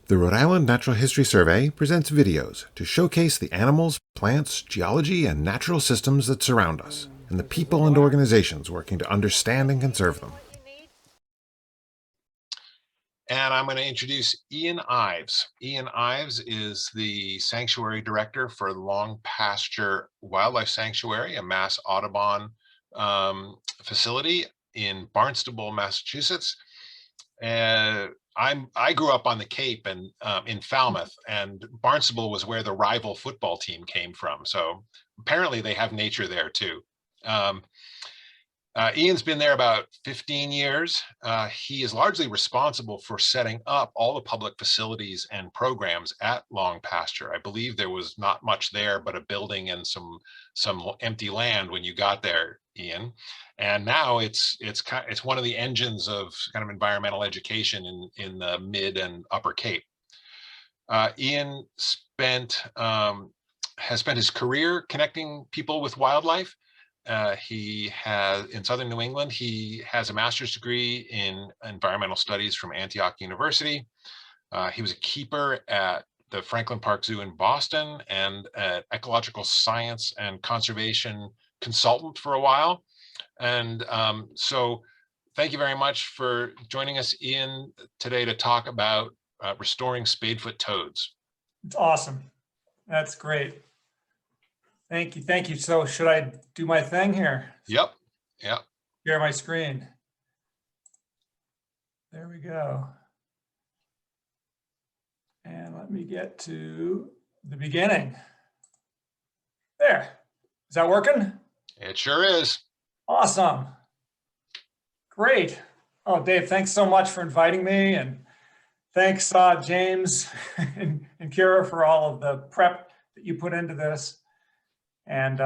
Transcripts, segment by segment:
The Rhode Island Natural History Survey presents videos to showcase the animals, plants, geology, and natural systems that surround us, and the people and organizations working to understand and conserve them. And I'm going to introduce Ian Ives. Ian Ives is the Sanctuary Director for Long Pasture Wildlife Sanctuary, a Mass Audubon facility in Barnstable, Massachusetts. I grew up on the Cape and in Falmouth, and Barnstable was where the rival football team came from. So apparently they have nature there too. Ian's been there about 15 years. He is largely responsible for setting up all the public facilities and programs at Long Pasture. I believe there was not much there but a building and some empty land when you got there, Ian. And now it's one of the engines of kind of environmental education in the mid and upper Cape. Ian has spent his career connecting people with wildlife. He has, in Southern New England, he has a master's degree in environmental studies from Antioch University. He was a keeper at the Franklin Park Zoo in Boston and an ecological science and conservation consultant for a while. And so thank you very much for joining us, Ian, today to talk about restoring Spadefoot toads. It's awesome. That's great. Thank you. Thank you. So should I do my thing here? Yep. Share my screen. There we go. And let me get to the beginning. There. Is that working? It sure is. Awesome. Great. Oh, Dave, thanks so much for inviting me. And thanks, James and Kira, for all of the prep that you put into this. And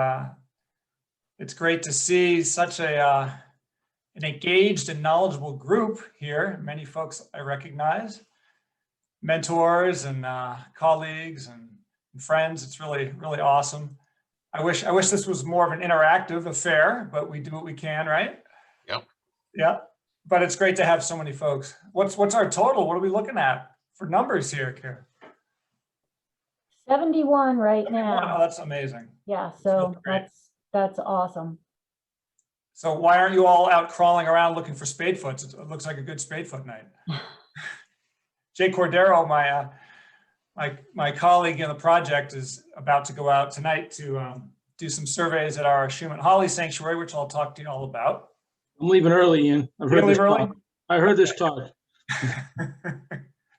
it's great to see such an engaged and knowledgeable group here. Many folks I recognize, mentors and colleagues and friends. It's really, really awesome. I wish this was more of an interactive affair, but we do what we can, right? Yep. Yeah. But it's great to have so many folks. What's our total? What are we looking at for numbers here, Kira? 71 right 71. now. Oh, that's amazing. Yeah, so that's awesome. So why aren't you all out crawling around looking for spadefoots? It looks like a good spadefoot night. Jay Cordero, my colleague in the project, is about to go out tonight to do some surveys at our Schumann Holly Sanctuary, which I'll talk to you all about. I'm leaving early, Ian. I've heard this early? talk. I heard this talk.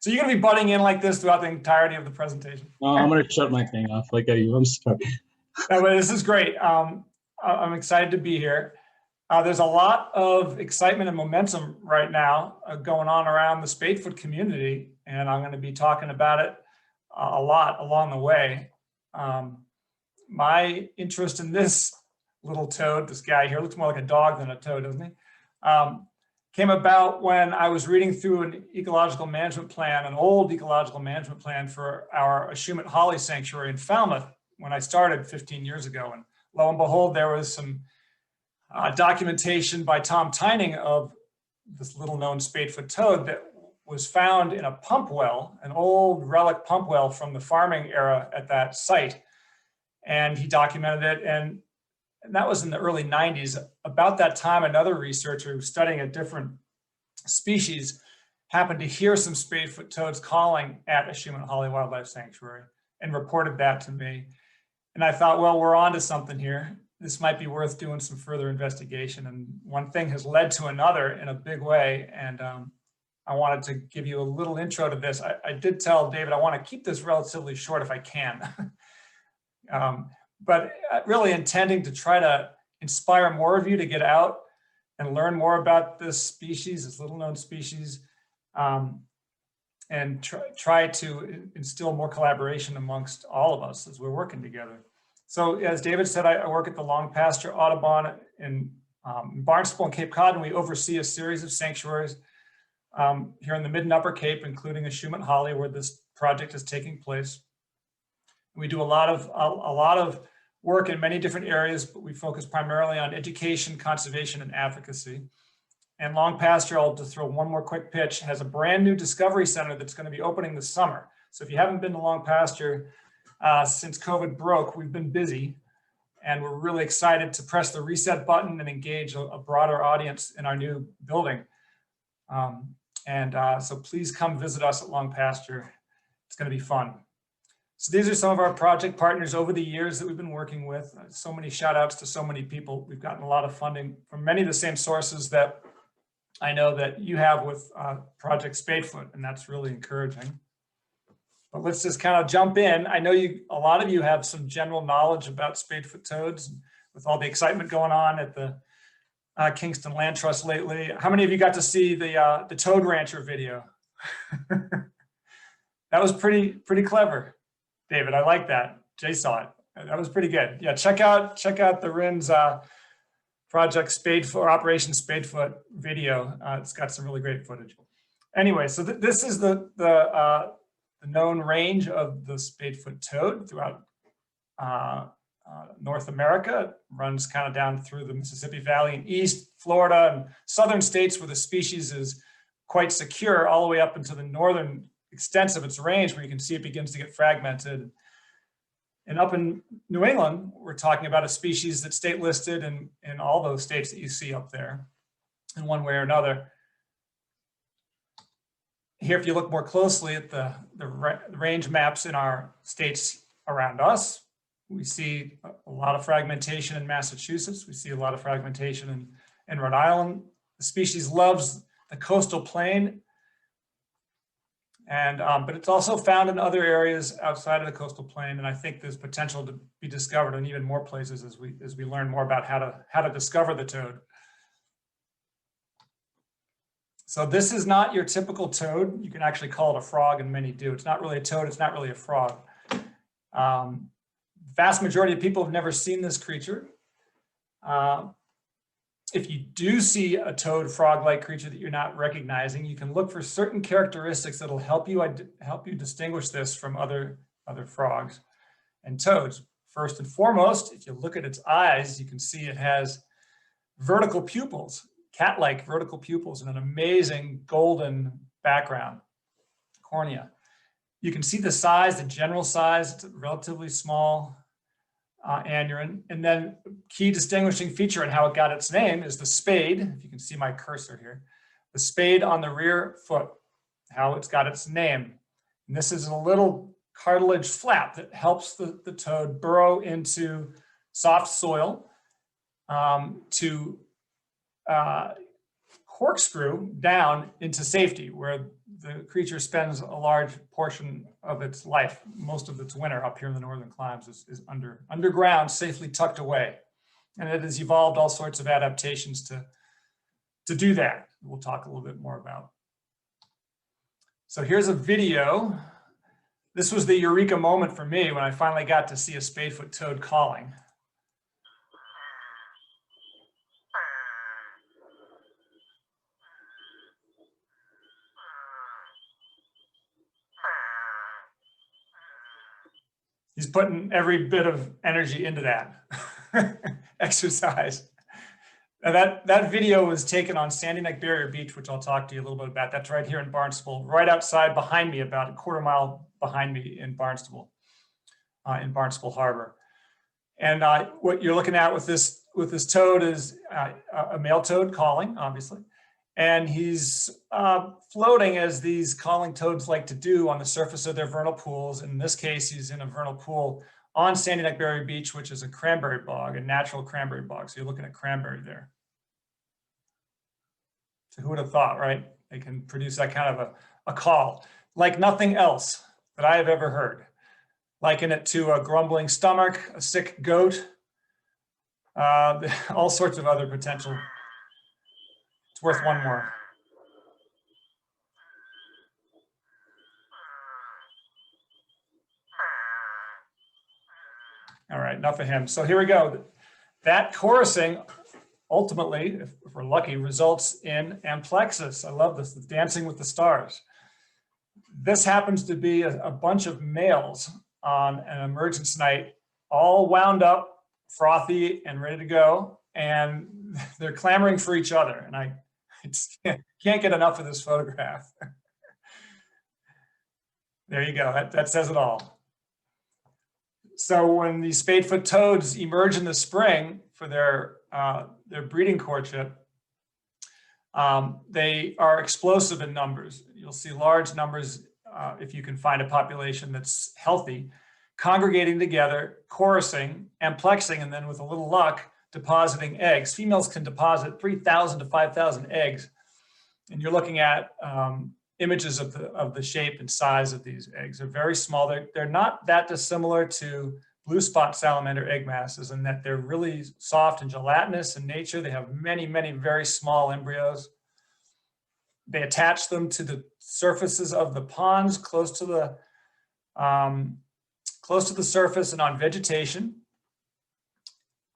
So you're going to be butting in like this throughout the entirety of the presentation? No, I'm going to shut my thing off like I do. I'm sorry. No, but this is great. I'm excited to be here. There's a lot of excitement and momentum right now going on around the Spadefoot community, and I'm going to be talking about it a lot along the way. My interest in this little toad, this guy here, looks more like a dog than a toad, doesn't he? Came about when I was reading through an ecological management plan, an old ecological management plan for our Schumann Holly Sanctuary in Falmouth when I started 15 years ago. And lo and behold, there was some documentation by Tom Tyning of this little known Spadefoot toad that was found in a pump well, an old relic pump well from the farming era at that site. And he documented it, and that was in the early 90s. About that time, another researcher who was studying a different species happened to hear some Spadefoot toads calling at a Schumann Holly Wildlife Sanctuary and reported that to me. And I thought, well, we're on to something here. This might be worth doing some further investigation. And one thing has led to another in a big way. And I wanted to give you a little intro to this. I did tell David I want to keep this relatively short if I can. But really intending to try to inspire more of you to get out and learn more about this species, this little known species, and try to instill more collaboration amongst all of us as we're working together. So as David said, I work at the Long Pasture Audubon in Barnstable and Cape Cod, and we oversee a series of sanctuaries here in the Mid and Upper Cape, including a Schumann Holly where this project is taking place. We do a lot of work in many different areas, but we focus primarily on education, conservation, and advocacy. And Long Pasture, I'll just throw one more quick pitch, has a brand new discovery center that's going to be opening this summer. So if you haven't been to Long Pasture since COVID broke, we've been busy. And we're really excited to press the reset button and engage a broader audience in our new building. So please come visit us at Long Pasture. It's going to be fun. So these are some of our project partners over the years that we've been working with. So many shout outs to so many people. We've gotten a lot of funding from many of the same sources that I know that you have with Project Spadefoot, and that's really encouraging. But let's just kind of jump in. I know a lot of you have some general knowledge about Spadefoot toads with all the excitement going on at the Kingston Land Trust lately. How many of you got to see the Toad Rancher video? That was pretty clever, David. I like that. Jay saw it. That was pretty good. Yeah, check out the RIN's Project Spadefoot or Operation Spadefoot video. It's got some really great footage. Anyway, so this is the known range of the Spadefoot toad throughout North America. It runs kind of down through the Mississippi Valley and east Florida and southern states where the species is quite secure, all the way up into the northern extents of its range where you can see it begins to get fragmented. And up in New England, we're talking about a species that's state listed in all those states that you see up there in one way or another. Here, if you look more closely at the range maps in our states around us, we see a lot of fragmentation in Massachusetts. We see a lot of fragmentation in Rhode Island. The species loves the coastal plain, but it's also found in other areas outside of the coastal plain. And I think there's potential to be discovered in even more places as we learn more about how to discover the toad. So this is not your typical toad. You can actually call it a frog, and many do. It's not really a toad. It's not really a frog. Vast majority of people have never seen this creature. If you do see a toad frog-like creature that you're not recognizing, you can look for certain characteristics that'll help you distinguish this from other frogs and toads. First and foremost, if you look at its eyes, you can see it has vertical pupils, cat-like vertical pupils, and an amazing golden background, cornea. You can see the size, the general size. It's a relatively small anurin. And then key distinguishing feature and how it got its name is the spade. If you can see my cursor here, the spade on the rear foot, how it's got its name. And this is a little cartilage flap that helps the toad burrow into soft soil to corkscrew down into safety, where the creature spends a large portion of its life. Most of its winter up here in the northern climes is underground, safely tucked away. And it has evolved all sorts of adaptations to do that. We'll talk a little bit more about. So here's a video. This was the eureka moment for me when I finally got to see a Spadefoot toad calling. He's putting every bit of energy into that exercise. Now that video was taken on Sandy Neck Barrier Beach, which I'll talk to you a little bit about. That's right here in Barnstable, right outside behind me, about a quarter mile behind me in Barnstable Harbor. And what you're looking at with this toad is a male toad calling, obviously. And he's floating, as these calling toads like to do, on the surface of their vernal pools. In this case, he's in a vernal pool on Sandy Neck Barrier Beach, which is a cranberry bog, a natural cranberry bog. So you're looking at cranberry there. So who would have thought, right? They can produce that kind of a call like nothing else that I have ever heard. Liken it to a grumbling stomach, a sick goat, all sorts of other potential. It's worth one more. All right, enough of him. So here we go. That chorusing, ultimately, if we're lucky, results in amplexus. I love this, the dancing with the stars. This happens to be a bunch of males on an emergence night, all wound up, frothy and ready to go, and they're clamoring for each other. And It's, can't get enough of this photograph. There you go. That says it all. So when the Spadefoot toads emerge in the spring for their breeding courtship, they are explosive in numbers. You'll see large numbers if you can find a population that's healthy, congregating together, chorusing, amplexing, and then with a little luck, depositing eggs. Females can deposit 3,000 to 5,000 eggs. And you're looking at images of the shape and size of these eggs. They're very small. They're not that dissimilar to blue spot salamander egg masses in that they're really soft and gelatinous in nature. They have many, many very small embryos. They attach them to the surfaces of the ponds close to the surface and on vegetation.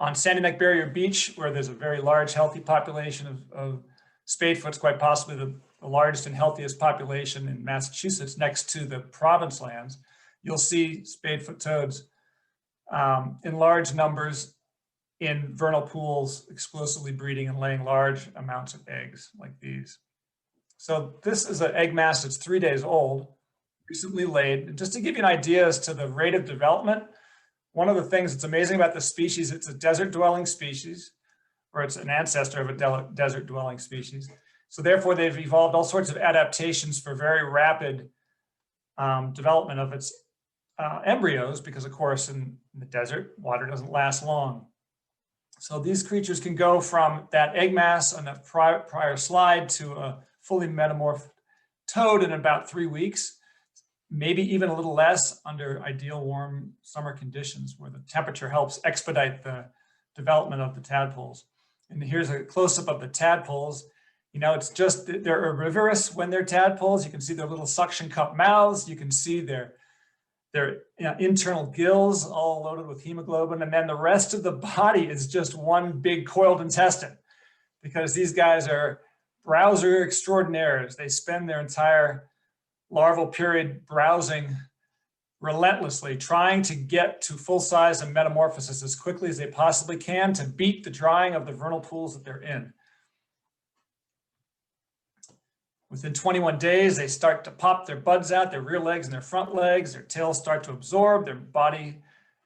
On Sandy Neck Barrier Beach, where there's a very large, healthy population of Spadefoots, quite possibly the largest and healthiest population in Massachusetts, next to the province lands, you'll see Spadefoot toads in large numbers in vernal pools, explosively breeding and laying large amounts of eggs like these. So this is an egg mass that's 3 days old, recently laid. And just to give you an idea as to the rate of development, one of the things that's amazing about this species, it's a desert dwelling species, or it's an ancestor of a desert dwelling species. So therefore they've evolved all sorts of adaptations for very rapid development of its embryos, because of course in the desert, water doesn't last long. So these creatures can go from that egg mass on the prior slide to a fully metamorphed toad in about 3 weeks, maybe even a little less under ideal warm summer conditions where the temperature helps expedite the development of the tadpoles. And here's a close-up of the tadpoles. You know, it's just, they're herbivorous when they're tadpoles. You can see their little suction cup mouths. You can see their internal gills all loaded with hemoglobin. And then the rest of the body is just one big coiled intestine, because these guys are browser extraordinaires. They spend their entire larval period browsing relentlessly, trying to get to full size and metamorphosis as quickly as they possibly can to beat the drying of the vernal pools that they're in. Within 21 days, they start to pop their buds out, their rear legs and their front legs, their tails start to absorb, their body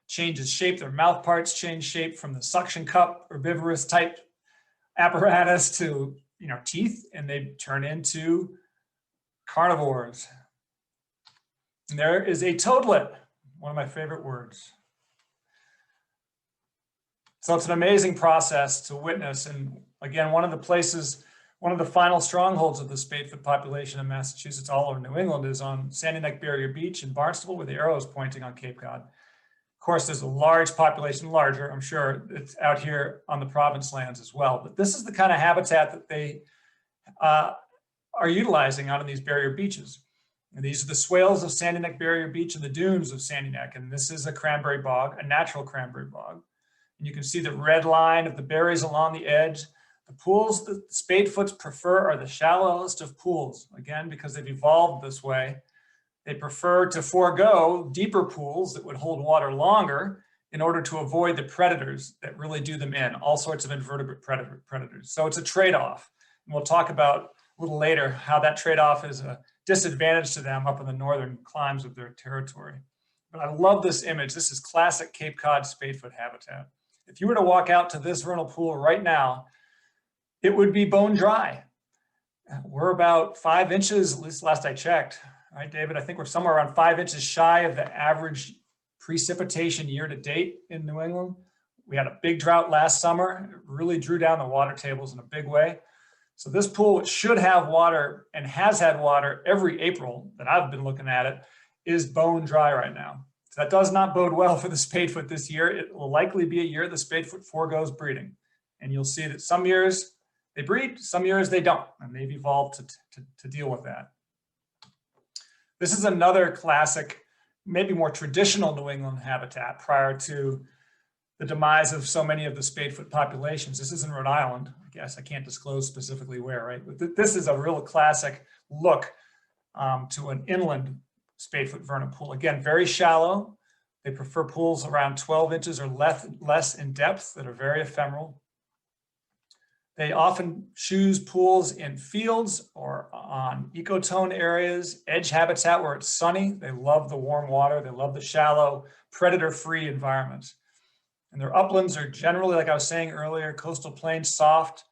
changes shape, their mouth parts change shape from the suction cup herbivorous type apparatus to, you know, teeth, and they turn into carnivores. And there is a toadlet, one of my favorite words. So it's an amazing process to witness. And again, one of the final strongholds of the Spadefoot population in Massachusetts, all over New England, is on Sandy Neck Barrier Beach in Barnstable, where the arrow is pointing on Cape Cod. Of course, there's a large population, larger, I'm sure, it's out here on the province lands as well. But this is the kind of habitat that they are utilizing out on these barrier beaches. And these are the swales of Sandy Neck Barrier Beach and the dunes of Sandy Neck. And this is a cranberry bog, a natural cranberry bog. And you can see the red line of the berries along the edge. The pools that Spadefoots prefer are the shallowest of pools. Again, because they've evolved this way, they prefer to forego deeper pools that would hold water longer in order to avoid the predators that really do them in, all sorts of invertebrate predators. So it's a trade-off. And we'll talk about a little later how that trade-off is a disadvantage to them up in the northern climes of their territory. But I love this image. This is classic Cape Cod Spadefoot habitat. If you were to walk out to this vernal pool right now, it would be bone dry. We're about 5 inches, at least last I checked. All right, David, I think we're somewhere around 5 inches shy of the average precipitation year to date in New England. We had a big drought last summer. It really drew down the water tables in a big way. So this pool should have water and has had water every April that I've been looking at it, is bone dry right now. So that does not bode well for the Spadefoot this year. It will likely be a year the Spadefoot forgoes breeding. And you'll see that some years they breed, some years they don't, and they've evolved to deal with that. This is another classic, maybe more traditional New England habitat prior to the demise of so many of the Spadefoot populations. This is in Rhode Island. I guess I can't disclose specifically where, right? But this is a real classic look to an inland Spadefoot vernal pool. Again, very shallow. They prefer pools around 12 inches or less in depth that are very ephemeral. They often choose pools in fields or on ecotone areas, edge habitat where it's sunny. They love the warm water. They love the shallow, predator-free environments. And their uplands are generally, like I was saying earlier, coastal plains, soft,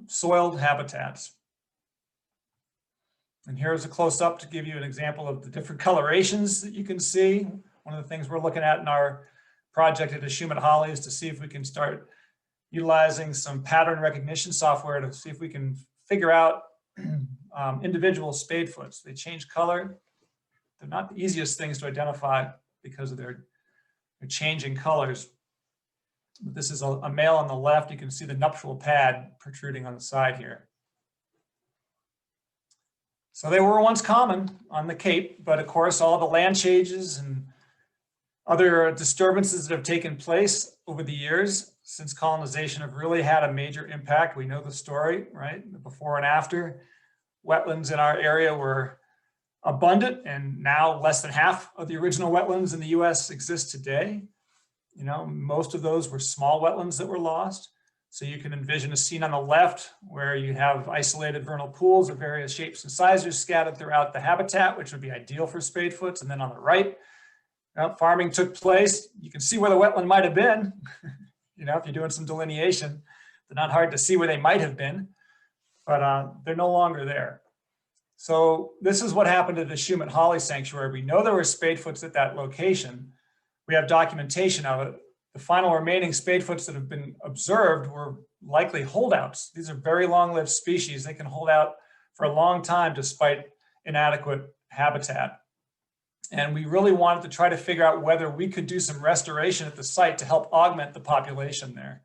soiled habitats. And here's a close-up to give you an example of the different colorations that you can see. One of the things we're looking at in our project at Ashumet Holly is to see if we can start utilizing some pattern recognition software to see if we can figure out individual spadefoots. They change color. They're not the easiest things to identify because of their changing colors. But this is a male on the left. You can see the nuptial pad protruding on the side here. So they were once common on the Cape, but of course all the land changes and other disturbances that have taken place over the years since colonization have really had a major impact. We know the story, right? The before and after. Wetlands in our area were abundant, and now less than half of the original wetlands in the US exist today. You know, most of those were small wetlands that were lost. So you can envision a scene on the left where you have isolated vernal pools of various shapes and sizes scattered throughout the habitat, which would be ideal for spadefoots. And then on the right, farming took place. You can see where the wetland might have been. You know, if you're doing some delineation, they're not hard to see where they might have been, but they're no longer there. So this is what happened at the Ashumet Holly Sanctuary. We know there were spadefoots at that location. We have documentation of it. The final remaining spadefoots that have been observed were likely holdouts. These are very long-lived species. They can hold out for a long time despite inadequate habitat. And we really wanted to try to figure out whether we could do some restoration at the site to help augment the population there.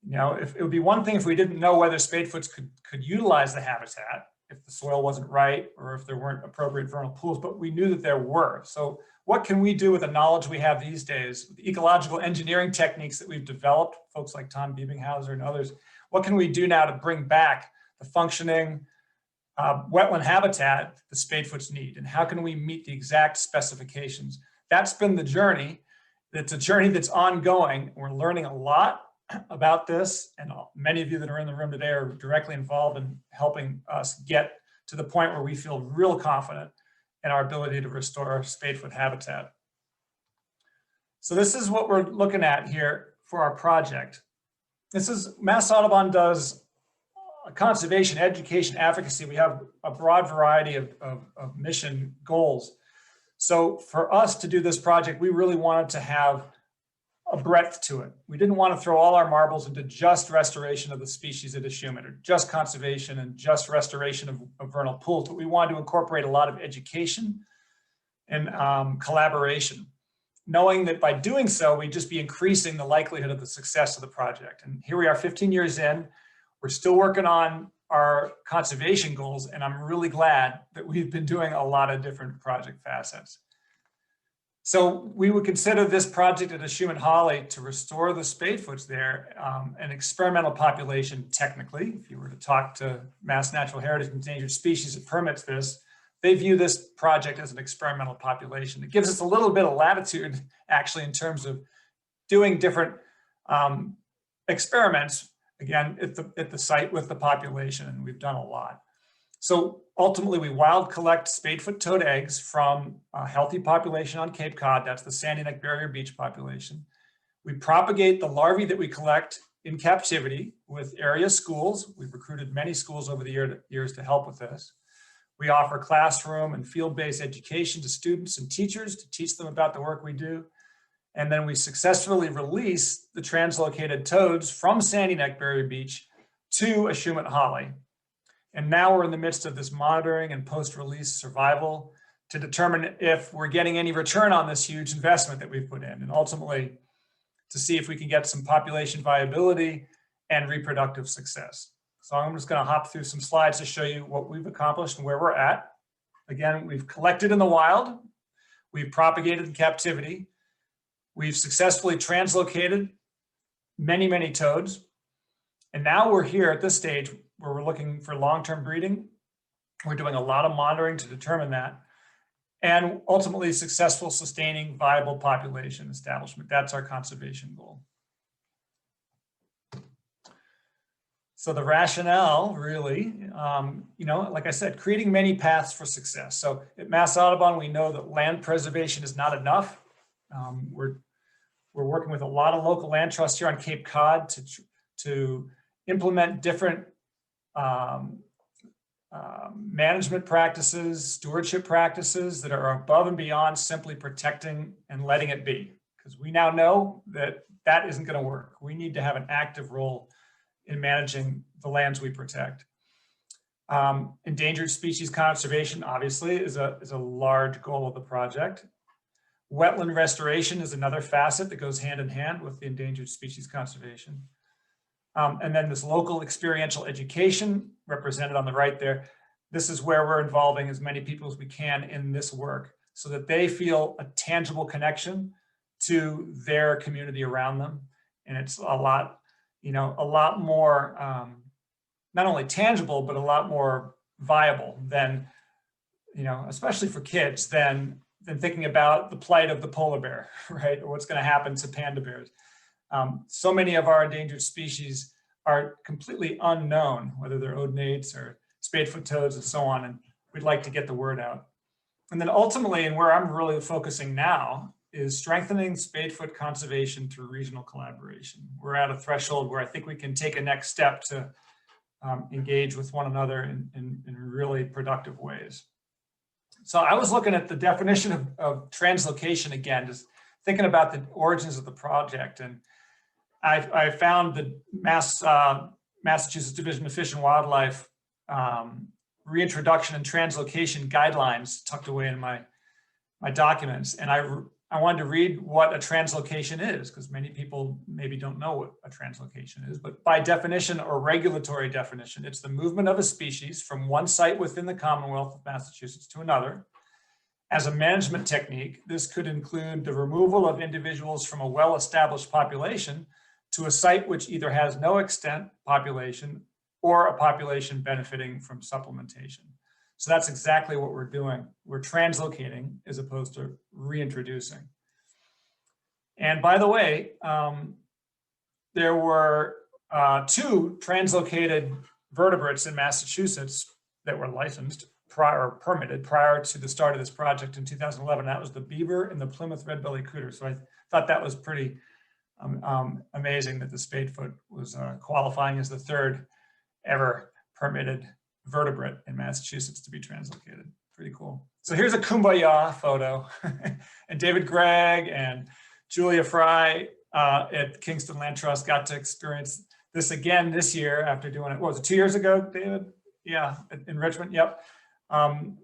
You know, if it would be one thing if we didn't know whether spadefoots could utilize the habitat, if the soil wasn't right or if there weren't appropriate vernal pools, but we knew that there were. So what can we do with the knowledge we have these days, with the ecological engineering techniques that we've developed, folks like Tom Biebenhauser and others, what can we do now to bring back the functioning wetland habitat the spadefoots need? And how can we meet the exact specifications? That's been the journey. It's a journey that's ongoing. We're learning a lot about this, and many of you that are in the room today are directly involved in helping us get to the point where we feel real confident in our ability to restore spadefoot habitat. So this is what we're looking at here for our project. This is, Mass Audubon does conservation, education, advocacy. We have a broad variety of mission goals. So for us to do this project, we really wanted to have a breadth to it. We didn't want to throw all our marbles into just restoration of the species at Ashumet, or just conservation and just restoration of vernal pools, but we wanted to incorporate a lot of education and collaboration, knowing that by doing so, we'd just be increasing the likelihood of the success of the project. And here we are 15 years in, we're still working on our conservation goals, and I'm really glad that we've been doing a lot of different project facets. So we would consider this project at Ashumet Holly to restore the spadefoots there, an experimental population technically. If you were to talk to Mass Natural Heritage and Endangered Species that permits this, they view this project as an experimental population. It gives us a little bit of latitude actually in terms of doing different experiments, again, at the site with the population, and we've done a lot. So ultimately, we wild collect spadefoot toad eggs from a healthy population on Cape Cod. That's the Sandy Neck Barrier Beach population. We propagate the larvae that we collect in captivity with area schools. We've recruited many schools over the years to help with this. We offer classroom and field-based education to students and teachers to teach them about the work we do. And then we successfully release the translocated toads from Sandy Neck Barrier Beach to Ashumet Holly. And now we're in the midst of this monitoring and post-release survival to determine if we're getting any return on this huge investment that we've put in, and ultimately to see if we can get some population viability and reproductive success. So I'm just going to hop through some slides to show you what we've accomplished and where we're at. Again, we've collected in the wild, we've propagated in captivity, we've successfully translocated many, many toads, and now we're here at this stage where we're looking for long-term breeding. We're doing a lot of monitoring to determine that, and ultimately successful, sustaining, viable population establishment. That's our conservation goal. So the rationale really, like I said, creating many paths for success. So at Mass Audubon, we know that land preservation is not enough. We're working with a lot of local land trusts here on Cape Cod to implement different management practices, stewardship practices that are above and beyond simply protecting and letting it be. Because we now know that that isn't going to work. We need to have an active role in managing the lands we protect. Endangered species conservation, obviously, is a large goal of the project. Wetland restoration is another facet that goes hand in hand with the endangered species conservation. And then this local experiential education represented on the right there. This is where we're involving as many people as we can in this work so that they feel a tangible connection to their community around them. And it's a lot more, not only tangible, but a lot more viable than, especially for kids, than thinking about the plight of the polar bear, right? Or what's going to happen to panda bears. So many of our endangered species are completely unknown, whether they're odonates or spadefoot toads and so on, and we'd like to get the word out. And then ultimately, and where I'm really focusing now, is strengthening spadefoot conservation through regional collaboration. We're at a threshold where I think we can take a next step to engage with one another in really productive ways. So I was looking at the definition of translocation again, just thinking about the origins of the project. And I found the Massachusetts Division of Fish and Wildlife reintroduction and translocation guidelines tucked away in my documents. And I wanted to read what a translocation is, because many people maybe don't know what a translocation is, but by definition or regulatory definition, it's the movement of a species from one site within the Commonwealth of Massachusetts to another. As a management technique, this could include the removal of individuals from a well-established population to a site which either has no extant population or a population benefiting from supplementation. So that's exactly what we're doing. We're translocating as opposed to reintroducing. And by the way, there were 2 translocated vertebrates in Massachusetts that were licensed permitted prior to the start of this project in 2011. That was the beaver and the Plymouth red-bellied cooter. So I thought that was pretty amazing that the spadefoot was qualifying as the 3rd ever permitted vertebrate in Massachusetts to be translocated. Pretty cool. So here's a kumbaya photo. And David Gregg and Julia Fry at Kingston Land Trust got to experience this again this year after doing it. What was it, 2 years ago, David? Yeah, in Richmond, yep.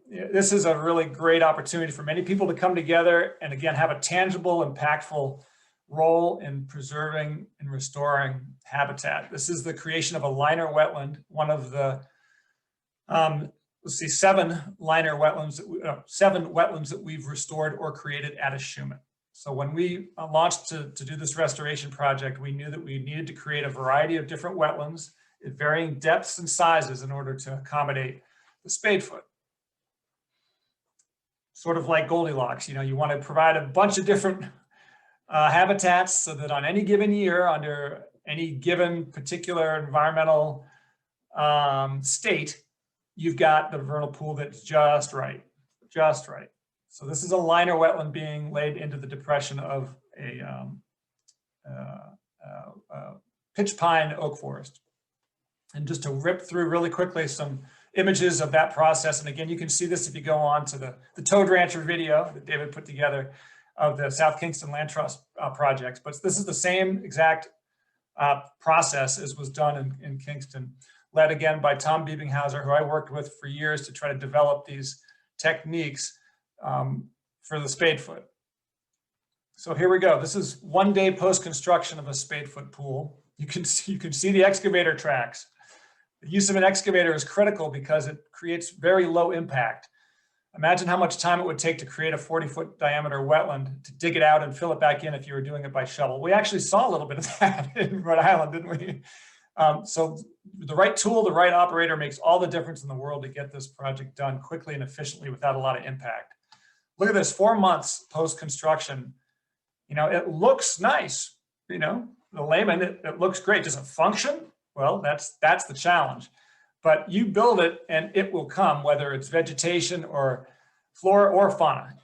This is a really great opportunity for many people to come together and again, have a tangible, impactful role in preserving and restoring habitat. This is the creation of a liner wetland, one of the, 7 liner wetlands, 7 wetlands that we've restored or created at Ashumet. So when we launched to do this restoration project, we knew that we needed to create a variety of different wetlands at varying depths and sizes in order to accommodate the spadefoot. Sort of like Goldilocks, you want to provide a bunch of different habitats so that on any given year, under any given particular environmental state, you've got the vernal pool that's just right, just right. So this is a liner wetland being laid into the depression of a pitch pine oak forest. And just to rip through really quickly some images of that process. And again, you can see this if you go on to the Toad Rancher video that David put together of the South Kingston Land Trust projects. But this is the same exact process as was done in Kingston, led again by Tom Biebinghauser, who I worked with for years to try to develop these techniques for the spadefoot. So here we go. This is 1 day post-construction of a spadefoot pool. You can see the excavator tracks. The use of an excavator is critical because it creates very low impact. Imagine how much time it would take to create a 40-foot diameter wetland, to dig it out and fill it back in if you were doing it by shovel. We actually saw a little bit of that in Rhode Island, didn't we? So the right tool, the right operator makes all the difference in the world to get this project done quickly and efficiently without a lot of impact. Look at this, 4 months post-construction. It looks nice. The layman, it looks great. Does it function? Well, that's the challenge. But you build it and it will come, whether it's vegetation or flora or fauna.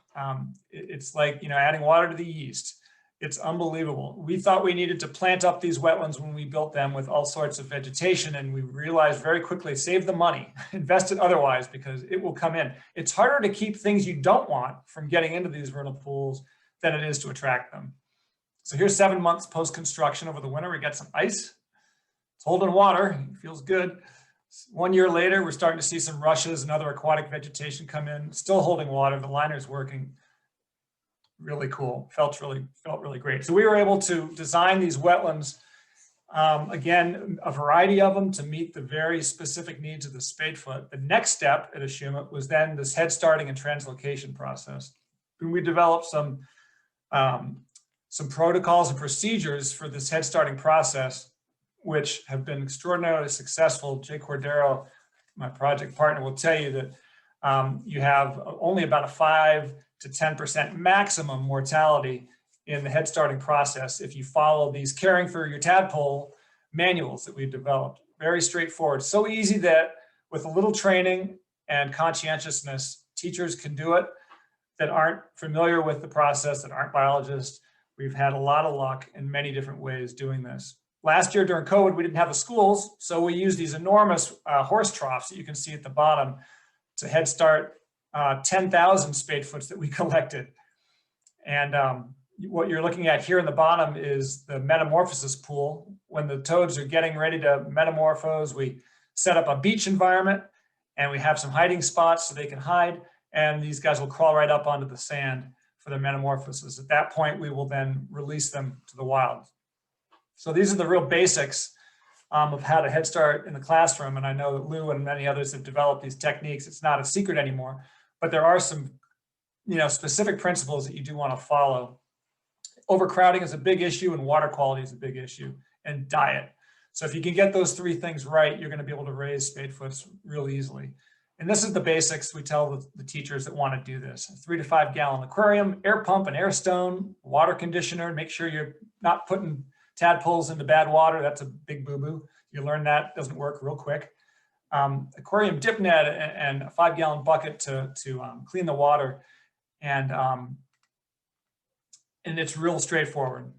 It's like, adding water to the yeast. It's unbelievable. We thought we needed to plant up these wetlands when we built them with all sorts of vegetation, and we realized very quickly, save the money, invest it otherwise, because it will come in. It's harder to keep things you don't want from getting into these vernal pools than it is to attract them. So here's 7 months post-construction over the winter. We got some ice. It's holding water. It feels good. 1 year later, we're starting to see some rushes and other aquatic vegetation come in, still holding water. The liner's working. Really cool. Felt really great. So we were able to design these wetlands, again, a variety of them to meet the very specific needs of the Spadefoot. The next step at Ashumet was then this headstarting and translocation process. And we developed some protocols and procedures for this headstarting process, which have been extraordinarily successful. Jay Cordero, my project partner, will tell you that you have only about a 5 to 10% maximum mortality in the headstarting process if you follow these caring for your tadpole manuals that we've developed. Very straightforward. So easy that with a little training and conscientiousness, teachers can do it that aren't familiar with the process, that aren't biologists. We've had a lot of luck in many different ways doing this. Last year during COVID, we didn't have the schools, so we used these enormous horse troughs that you can see at the bottom to head start 10,000 Spadefoots that we collected. And what you're looking at here in the bottom is the metamorphosis pool. When the toads are getting ready to metamorphose, we set up a beach environment and we have some hiding spots so they can hide. And these guys will crawl right up onto the sand for their metamorphosis. At that point, we will then release them to the wild. So these are the real basics of how to head start in the classroom. And I know that Lou and many others have developed these techniques. It's not a secret anymore, but there are some, specific principles that you do want to follow. Overcrowding is a big issue, and water quality is a big issue, and diet. So if you can get those three things right, you're going to be able to raise Spadefoots real easily. And this is the basics we tell the teachers that want to do this. A 3 to 5 gallon aquarium, air pump and air stone, water conditioner. Make sure you're not putting tadpoles into bad water. That's a big boo-boo. You learn that doesn't work real quick. Aquarium dip net and a 5 gallon bucket to clean the water. And it's real straightforward.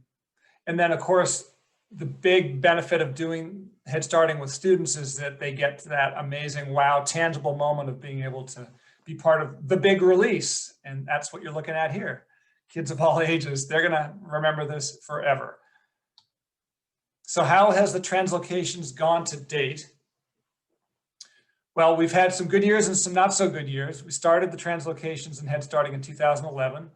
And then of course, the big benefit of doing head starting with students is that they get to that amazing, wow, tangible moment of being able to be part of the big release. And that's what you're looking at here. Kids of all ages, they're gonna remember this forever. So how has the translocations gone to date? Well, we've had some good years and some not so good years. We started the translocations and head starting in 2011.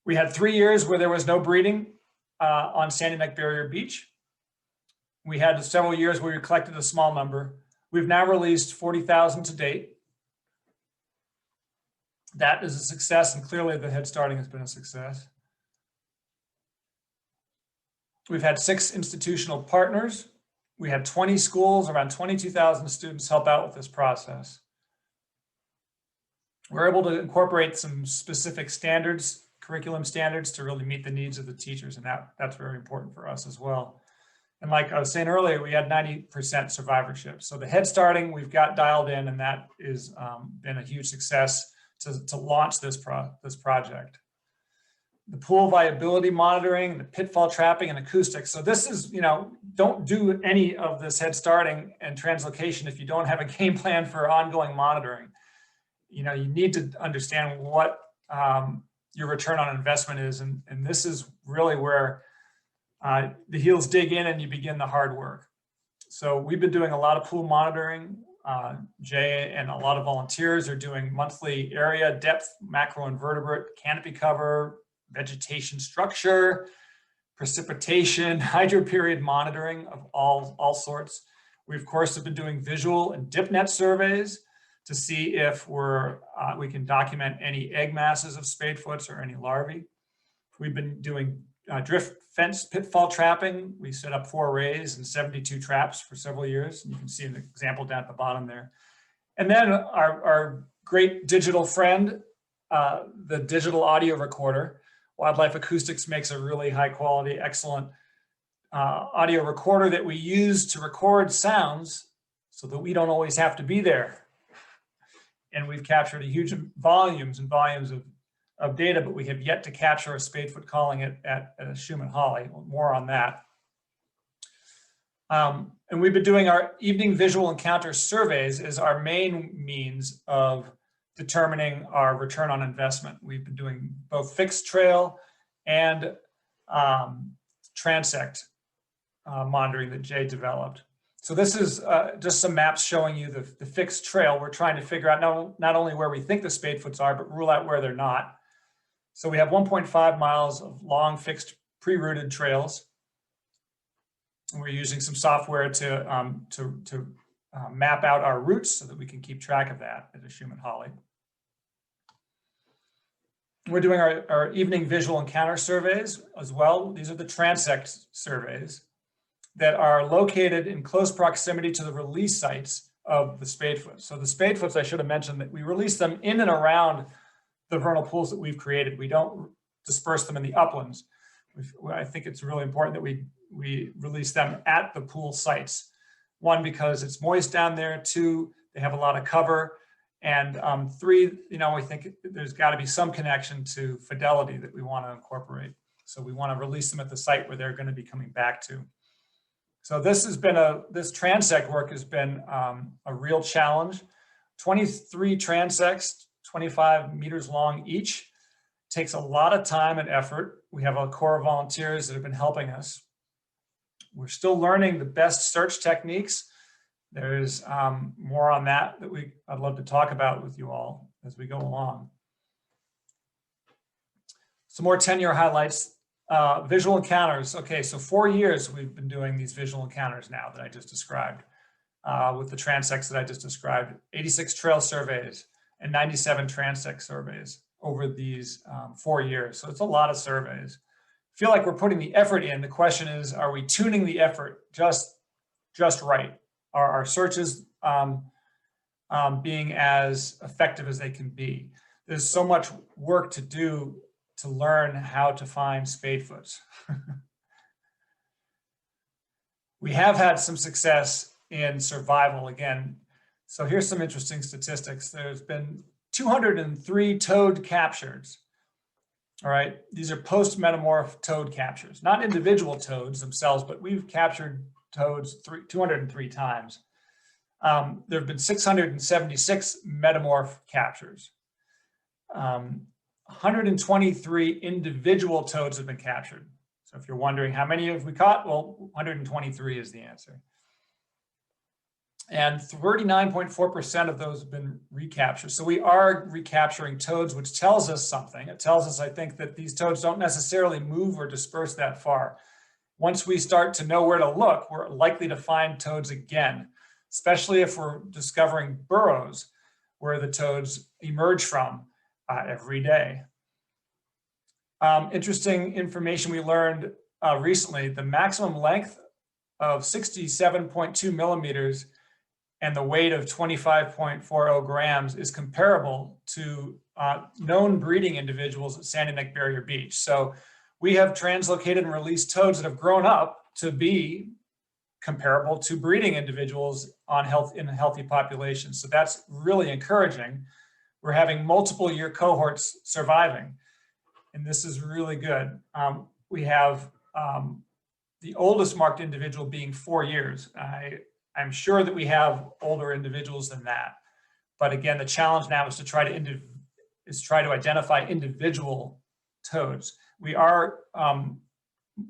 We had 3 years where there was no breeding on Sandy Neck Barrier Beach. We had several years where we collected a small number. We've now released 40,000 to date. That is a success, and clearly the head starting has been a success. We've had 6 institutional partners. We had 20 schools, around 22,000 students help out with this process. We're able to incorporate some specific standards, curriculum standards, to really meet the needs of the teachers, and that's very important for us as well. And like I was saying earlier, we had 90% survivorship. So the head starting we've got dialed in, and that is been a huge success to launch this project. The pool viability monitoring, the pitfall trapping, and acoustics. So this is, don't do any of this head starting and translocation if you don't have a game plan for ongoing monitoring. You need to understand what your return on investment is. And this is really where the heels dig in and you begin the hard work. So we've been doing a lot of pool monitoring. Jay and a lot of volunteers are doing monthly area, depth, macroinvertebrate, canopy cover, vegetation structure, precipitation, hydroperiod monitoring of all sorts. We, of course, have been doing visual and dip net surveys to see if we can document any egg masses of Spadefoots or any larvae. We've been doing drift fence pitfall trapping. We set up 4 arrays and 72 traps for several years. And you can see an example down at the bottom there. And then our great digital friend, the digital audio recorder. Wildlife Acoustics makes a really high quality, excellent audio recorder that we use to record sounds so that we don't always have to be there. And we've captured a huge volumes and volumes of data, but we have yet to capture a Spadefoot calling at Schumann Holly. More on that. And we've been doing our evening visual encounter surveys as our main means of determining our return on investment. We've been doing both fixed trail and transect monitoring that Jay developed. So this is just some maps showing you the fixed trail. We're trying to figure out not only where we think the Spadefoots are, but rule out where they're not. So we have 1.5 miles of long fixed pre-routed trails. And we're using some software to map out our routes so that we can keep track of that at a Schumann Holly. We're doing our evening visual encounter surveys as well. These are the transect surveys that are located in close proximity to the release sites of the Spadefoot. So the Spadefoots, I should have mentioned that we release them in and around the vernal pools that we've created. We don't disperse them in the uplands. I think it's really important that we release them at the pool sites. One, because it's moist down there. Two, they have a lot of cover. And three, we think there's got to be some connection to fidelity that we want to incorporate. So we want to release them at the site where they're going to be coming back to. So this transect work has been a real challenge. 23 transects, 25 meters long each. Takes a lot of time and effort. We have a core of volunteers that have been helping us. We're still learning the best search techniques. There's more on that I'd love to talk about with you all as we go along. Some more 10-year highlights. Visual encounters. Okay, so 4 years we've been doing these visual encounters now that I just described with the transects that I just described. 86 trail surveys and 97 transect surveys over these 4 years. So it's a lot of surveys. I feel like we're putting the effort in. The question is, are we tuning the effort just right? Are our searches being as effective as they can be? There's so much work to do to learn how to find Spadefoots. We have had some success in survival again. So here's some interesting statistics. There's been 203 toad captures. All right, these are post-metamorph toad captures, not individual toads themselves, but we've captured toads 203 times. There have been 676 metamorph captures. 123 individual toads have been captured. So if you're wondering how many have we caught, well, 123 is the answer. And 39.4% of those have been recaptured. So we are recapturing toads, which tells us something. It tells us, I think, that these toads don't necessarily move or disperse that far. Once we start to know where to look, we're likely to find toads again, especially if we're discovering burrows where the toads emerge from every day. Interesting information we learned recently, the maximum length of 67.2 millimeters and the weight of 25.40 grams is comparable to known breeding individuals at Sandy Neck Barrier Beach. So we have translocated and released toads that have grown up to be comparable to breeding individuals in healthy populations. So that's really encouraging. We're having multiple year cohorts surviving, and this is really good. We have the oldest marked individual being 4 years. I'm sure that we have older individuals than that. But again, the challenge now is to try to identify individual toads. We are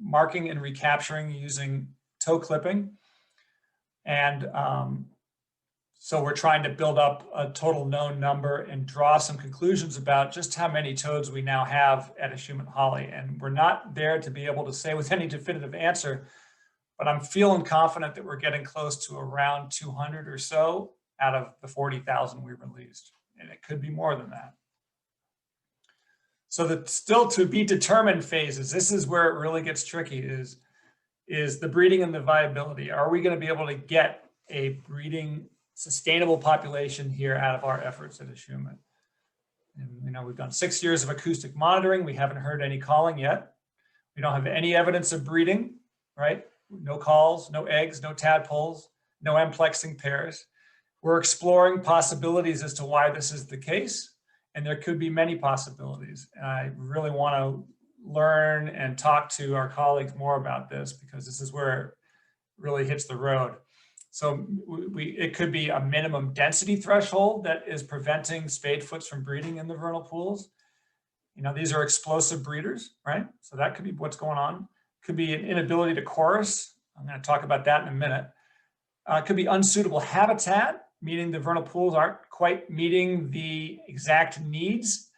marking and recapturing using toe clipping. And so we're trying to build up a total known number and draw some conclusions about just how many toads we now have at a Schumann Holly. And we're not there to be able to say with any definitive answer, but I'm feeling confident that we're getting close to around 200 or so out of the 40,000 we released. And it could be more than that. So the still to be determined phases, this is where it really gets tricky, is the breeding and the viability. Are we going to be able to get a breeding sustainable population here out of our efforts at a Schumann? And we've done 6 years of acoustic monitoring. We haven't heard any calling yet. We don't have any evidence of breeding. right? No calls, no eggs, no tadpoles, no amplexing pairs. We're exploring possibilities as to why this is the case, and there could be many possibilities. And I really want to learn and talk to our colleagues more about this, because this is where it really hits the road. So it could be a minimum density threshold that is preventing spadefoots from breeding in the vernal pools. You know, these are explosive breeders, right? So that could be what's going on. Could be an inability to chorus. I'm going to talk about that in a minute. Could be unsuitable habitat, meaning the vernal pools aren't quite meeting the exact needs.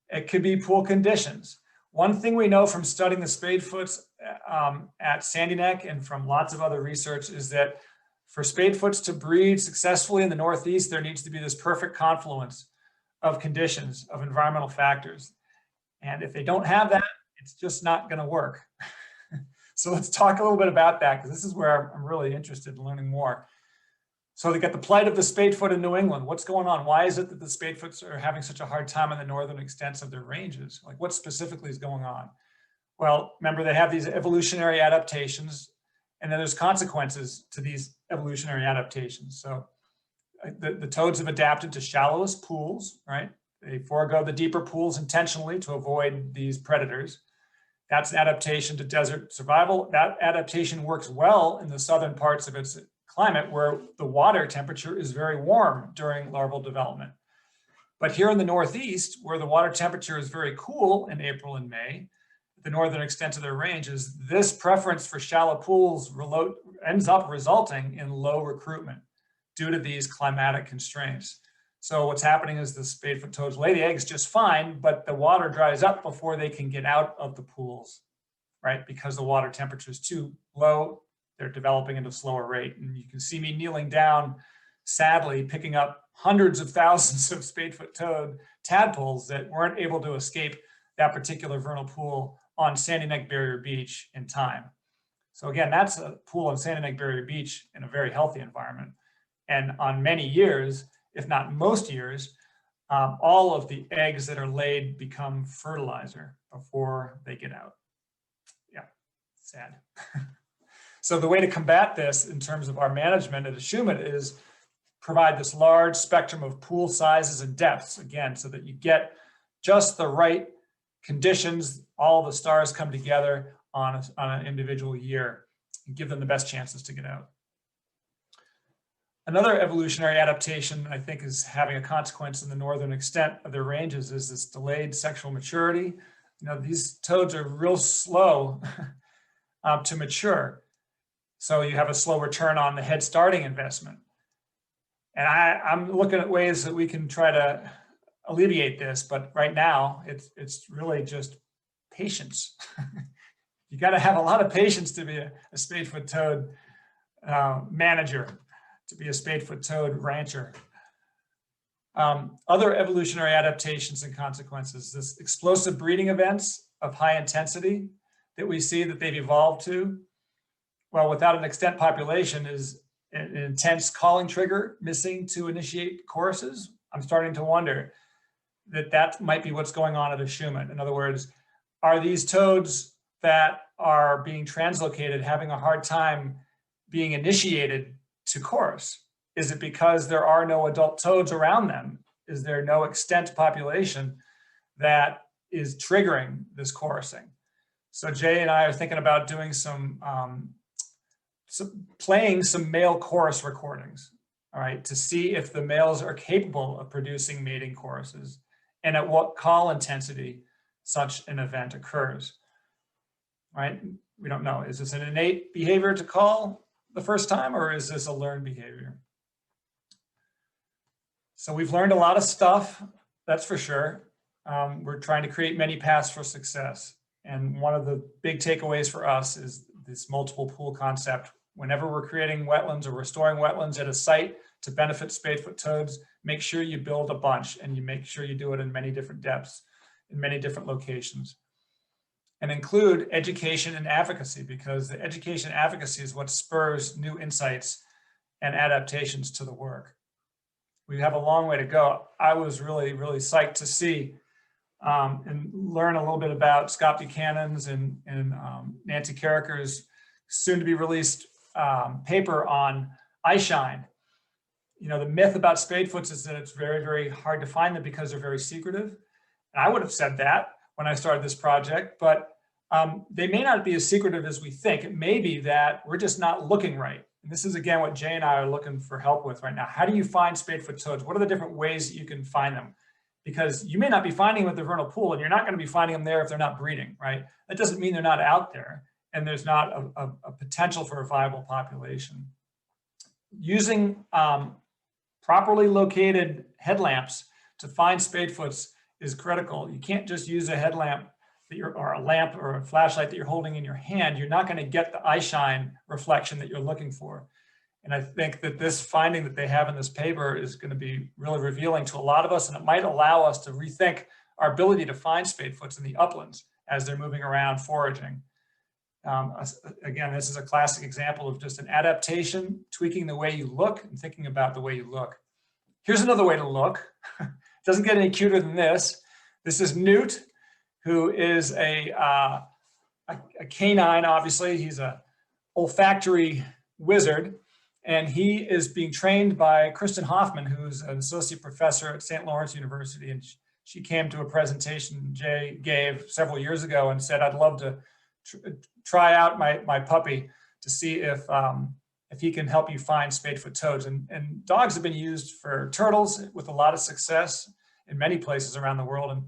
It could be pool conditions. One thing we know from studying the spadefoots at Sandy Neck and from lots of other research is that for spadefoots to breed successfully in the Northeast, there needs to be this perfect confluence of conditions, of environmental factors. And if they don't have that, it's just not going to work. So let's talk a little bit about that, because this is where I'm really interested in learning more. So they got the plight of the spadefoot in New England. What's going on? Why is it that the spadefoots are having such a hard time in the northern extents of their ranges? Like, what specifically is going on? Well, remember, they have these evolutionary adaptations, and then there's consequences to these evolutionary adaptations. So the toads have adapted to shallowest pools, right? They forego the deeper pools intentionally to avoid these predators. That's an adaptation to desert survival. That adaptation works well in the southern parts of its climate, where the water temperature is very warm during larval development. But here in the Northeast, where the water temperature is very cool in April and May, the northern extent of their ranges, this preference for shallow pools ends up resulting in low recruitment due to these climatic constraints. So what's happening is the spadefoot toads lay the eggs just fine, but the water dries up before they can get out of the pools, right? Because the water temperature is too low, they're developing at a slower rate. And you can see me kneeling down, sadly, picking up hundreds of thousands of spadefoot toad tadpoles that weren't able to escape that particular vernal pool on Sandy Neck Barrier Beach in time. So again, that's a pool on Sandy Neck Barrier Beach in a very healthy environment. And on many years, if not most years, all of the eggs that are laid become fertilizer before they get out. Yeah, sad. So the way to combat this in terms of our management at Ashumet is provide this large spectrum of pool sizes and depths, again, so that you get just the right conditions, all the stars come together on an individual year and give them the best chances to get out. Another evolutionary adaptation, I think, is having a consequence in the northern extent of their ranges is this delayed sexual maturity. You know, these toads are real slow to mature. So you have a slow return on the head starting investment. And I'm looking at ways that we can try to alleviate this, but right now it's really just patience. You got to have a lot of patience to be a spadefoot toad manager, to be a spadefoot toad rancher. Other evolutionary adaptations and consequences, this explosive breeding events of high intensity that we see that they've evolved to. Well, without an extent population is an intense calling trigger missing to initiate choruses. I'm starting to wonder that might be what's going on at Ashumet. In other words, are these toads that are being translocated having a hard time being initiated to chorus? Is it because there are no adult toads around them? Is there no extent population that is triggering this chorusing? So Jay and I are thinking about doing playing some male chorus recordings, all right, to see if the males are capable of producing mating choruses and at what call intensity such an event occurs, right? We don't know. Is this an innate behavior to call the first time, or is this a learned behavior? So we've learned a lot of stuff, that's for sure. We're trying to create many paths for success. And one of the big takeaways for us is this multiple pool concept. Whenever we're creating wetlands or restoring wetlands at a site to benefit spadefoot toads, make sure you build a bunch and you make sure you do it in many different depths, in many different locations. And include education and advocacy, because the education and advocacy is what spurs new insights and adaptations to the work. We have a long way to go. I was really, really psyched to see and learn a little bit about Scott Buchanan's and Nancy Carricker's soon to be released paper on eye shine. You know, the myth about spadefoots is that it's very, very hard to find them because they're very secretive. And I would have said that when I started this project, but they may not be as secretive as we think. It may be that we're just not looking right. And this is, again, what Jay and I are looking for help with right now. How do you find spadefoot toads? What are the different ways that you can find them? Because you may not be finding them at the vernal pool, and you're not going to be finding them there if they're not breeding, right? That doesn't mean they're not out there, and there's not a potential for a viable population. Using properly located headlamps to find spadefoots is critical. You can't just use a headlamp or a lamp or a flashlight that you're holding in your hand. You're not going to get the eye shine reflection that you're looking for. And I think that this finding that they have in this paper is going to be really revealing to a lot of us, and it might allow us to rethink our ability to find spadefoots in the uplands as they're moving around foraging. Again, this is a classic example of just an adaptation, tweaking the way you look and thinking about the way you look. Here's another way to look. It doesn't get any cuter than this. This is Newt, who is a canine, obviously. He's an olfactory wizard, and he is being trained by Kristen Hoffman, who's an associate professor at St. Lawrence University. And she came to a presentation Jay gave several years ago and said, I'd love to try out my puppy to see if he can help you find spadefoot toads. And dogs have been used for turtles with a lot of success in many places around the world. And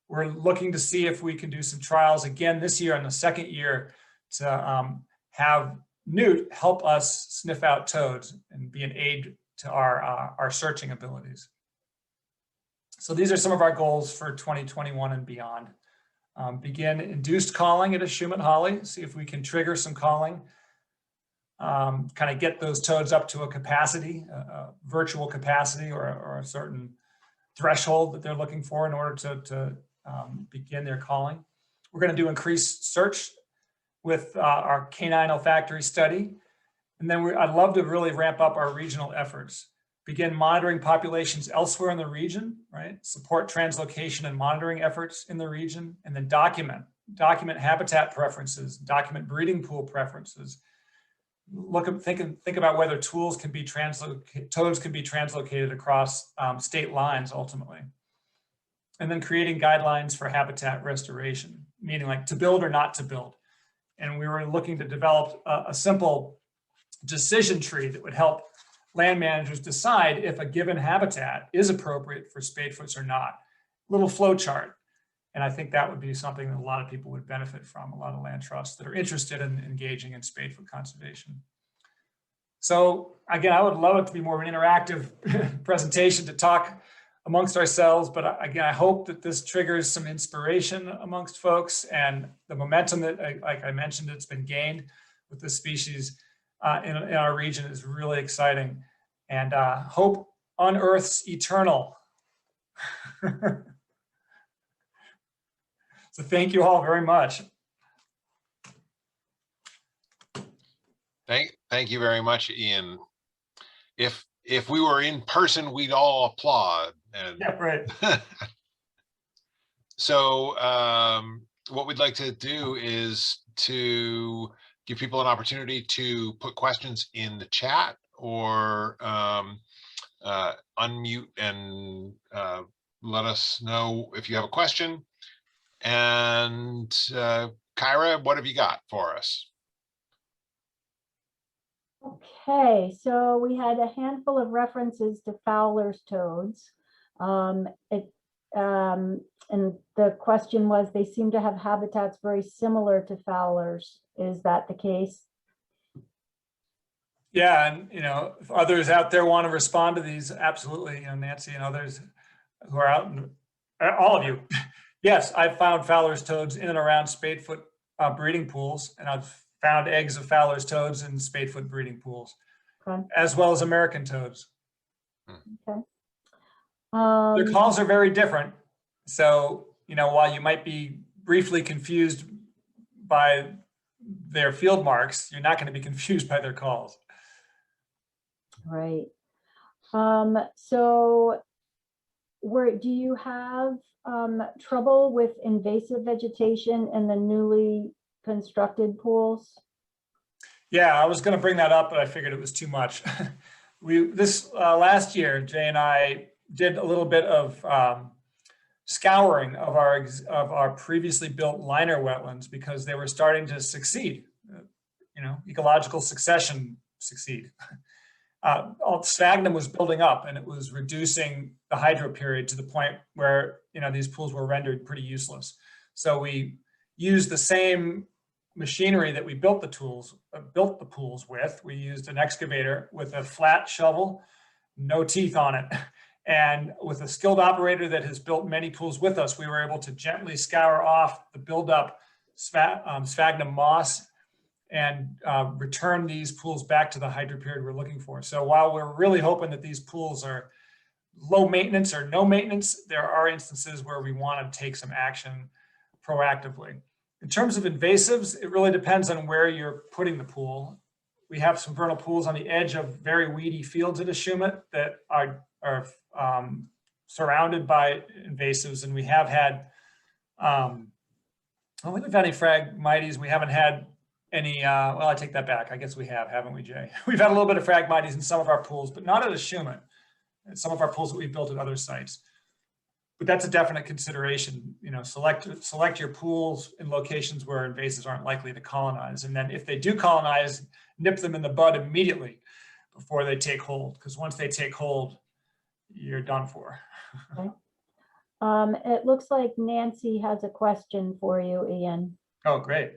we're looking to see if we can do some trials again this year, in the second year, to have Newt help us sniff out toads and be an aid to our searching abilities. So these are some of our goals for 2021 and beyond. Begin induced calling at a Schumann holly, see if we can trigger some calling, kind of get those toads up to a capacity, a virtual capacity, or a certain threshold that they're looking for in order to begin their calling. We're going to do increased search with our canine olfactory study. And then I'd love to really ramp up our regional efforts, begin monitoring populations elsewhere in the region, right? Support translocation and monitoring efforts in the region, and then document habitat preferences, document breeding pool preferences. Think about whether toads can be translocated across state lines ultimately. And then creating guidelines for habitat restoration, meaning like to build or not to build. And we were looking to develop a simple decision tree that would help land managers decide if a given habitat is appropriate for spadefoots or not. Little flow chart. And I think that would be something that a lot of people would benefit from, a lot of land trusts that are interested in engaging in spadefoot conservation. So again, I would love it to be more of an interactive presentation to talk amongst ourselves, but again, I hope that this triggers some inspiration amongst folks, and the momentum that, like I mentioned, it's been gained with this species in our region is really exciting, and hope unearths eternal. So thank you all very much. Thank you very much, Ian. If we were in person, we'd all applaud. And yeah, right. So what we'd like to do is to give people an opportunity to put questions in the chat, or unmute and let us know if you have a question. And Kyra, what have you got for us? Okay, so we had a handful of references to Fowler's toads. And the question was, they seem to have habitats very similar to Fowler's. Is that the case? Yeah, and if others out there want to respond to these, absolutely. Nancy and others who are out, all of you. Yes, I've found Fowler's toads in and around spadefoot breeding pools, and I've found eggs of Fowler's toads in spadefoot breeding pools, okay, as well as American toads. Okay. Their calls are very different. So, while you might be briefly confused by their field marks, you're not going to be confused by their calls. Right. So do you have trouble with invasive vegetation in the newly constructed pools? Yeah, I was going to bring that up, but I figured it was too much. Last year, Jay and I did a little bit of scouring of our previously built liner wetlands because they were starting to succeed. Ecological succession succeed. Sphagnum was building up and it was reducing the hydro period to the point where these pools were rendered pretty useless. So we used the same machinery that we built the pools with. We used an excavator with a flat shovel, no teeth on it. And with a skilled operator that has built many pools with us, we were able to gently scour off the buildup sphagnum moss and return these pools back to the hydro period we're looking for. So while we're really hoping that these pools are low maintenance or no maintenance, there are instances where we want to take some action proactively. In terms of invasives, it really depends on where you're putting the pool. We have some vernal pools on the edge of very weedy fields at Ashumet that are surrounded by invasives, and we have had, we haven't had any Phragmites. We haven't had any, well, I take that back. I guess we have, haven't we, Jay? We've had a little bit of Phragmites in some of our pools, but not at Ashumet. Some of our pools that we've built at other sites. But that's a definite consideration. Select your pools in locations where invasives aren't likely to colonize. And then if they do colonize, nip them in the bud immediately before they take hold. Because once they take hold, you're done for. Okay. It looks like Nancy has a question for you, Ian. Oh, great.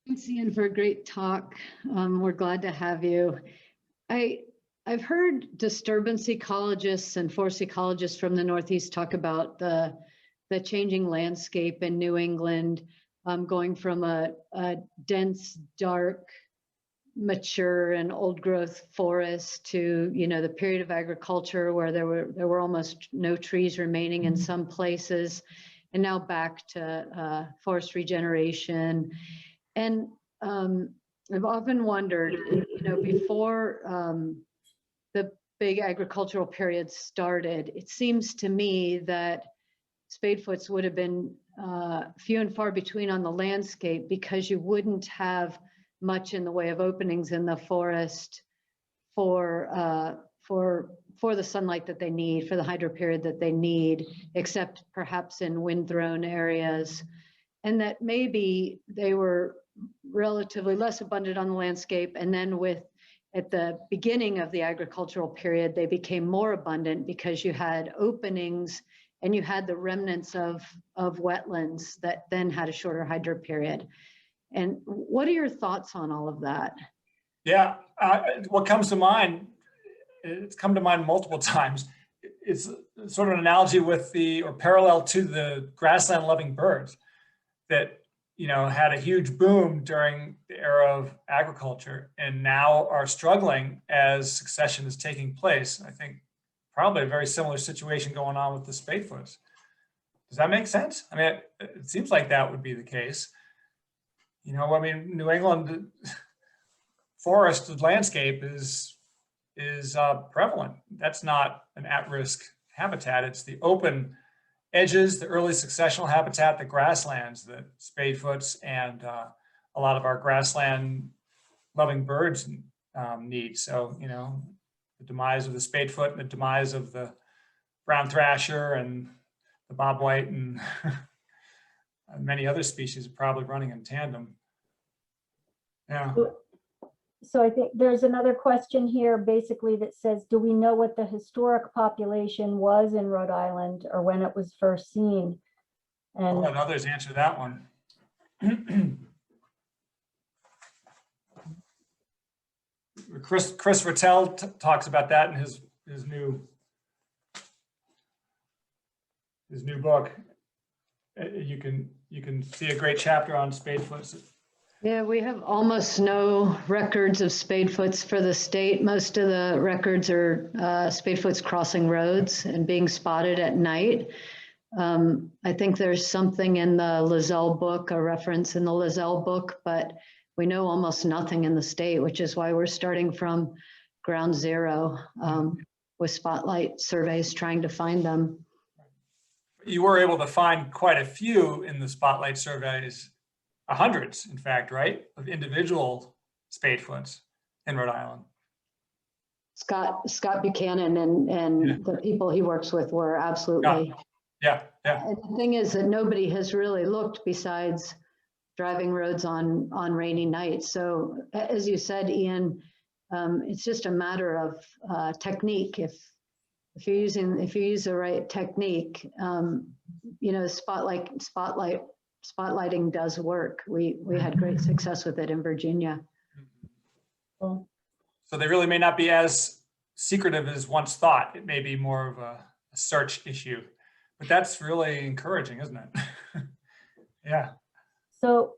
Thanks, Ian, for a great talk. We're glad to have you. I've heard disturbance ecologists and forest ecologists from the Northeast talk about the changing landscape in New England, going from a dense, dark, mature and old growth forest to the period of agriculture where there were almost no trees remaining in some places, and now back to forest regeneration. And I've often wondered, before the big agricultural period started, it seems to me that Spadefoots would have been few and far between on the landscape because you wouldn't have much in the way of openings in the forest for the sunlight that they need, for the hydro period that they need, except perhaps in wind-thrown areas. And that maybe they were relatively less abundant on the landscape, and then at the beginning of the agricultural period, they became more abundant because you had openings and you had the remnants of wetlands that then had a shorter hydro period. And what are your thoughts on all of that? Yeah, what comes to mind, it's come to mind multiple times. It's sort of an analogy with or parallel to the grassland loving birds that had a huge boom during the era of agriculture and now are struggling as succession is taking place. I think probably a very similar situation going on with the Spadefoots. Does that make sense? I mean, it seems like that would be the case. New England forest landscape is prevalent. That's not an at-risk habitat. It's the open edges, the early successional habitat, the grasslands that Spadefoots and a lot of our grassland loving birds need. So, the demise of the Spadefoot and the demise of the brown thrasher and the bobwhite and many other species are probably running in tandem. Yeah. So I think there's another question here basically that says, do we know what the historic population was in Rhode Island or when it was first seen? And I'll let others answer that one. Chris Rattel talks about that in his new book. You can see a great chapter on Spadefoots. Yeah, we have almost no records of Spadefoots for the state. Most of the records are Spadefoots crossing roads and being spotted at night. I think there's something in the Lizelle book, a reference in the Lizelle book, but we know almost nothing in the state, which is why we're starting from ground zero with spotlight surveys trying to find them. You were able to find quite a few in the spotlight surveys hundreds, in fact, right, of individual Spadefoots in Rhode Island. Scott Buchanan and the people he works with were absolutely. Yeah. And the thing is that nobody has really looked besides driving roads on rainy nights. So as you said, Ian, it's just a matter of technique. If you use the right technique, you know, spotlighting does work. We had great success with it in Virginia. So they really may not be as secretive as once thought. It may be more of a search issue, but that's really encouraging, isn't it? Yeah. So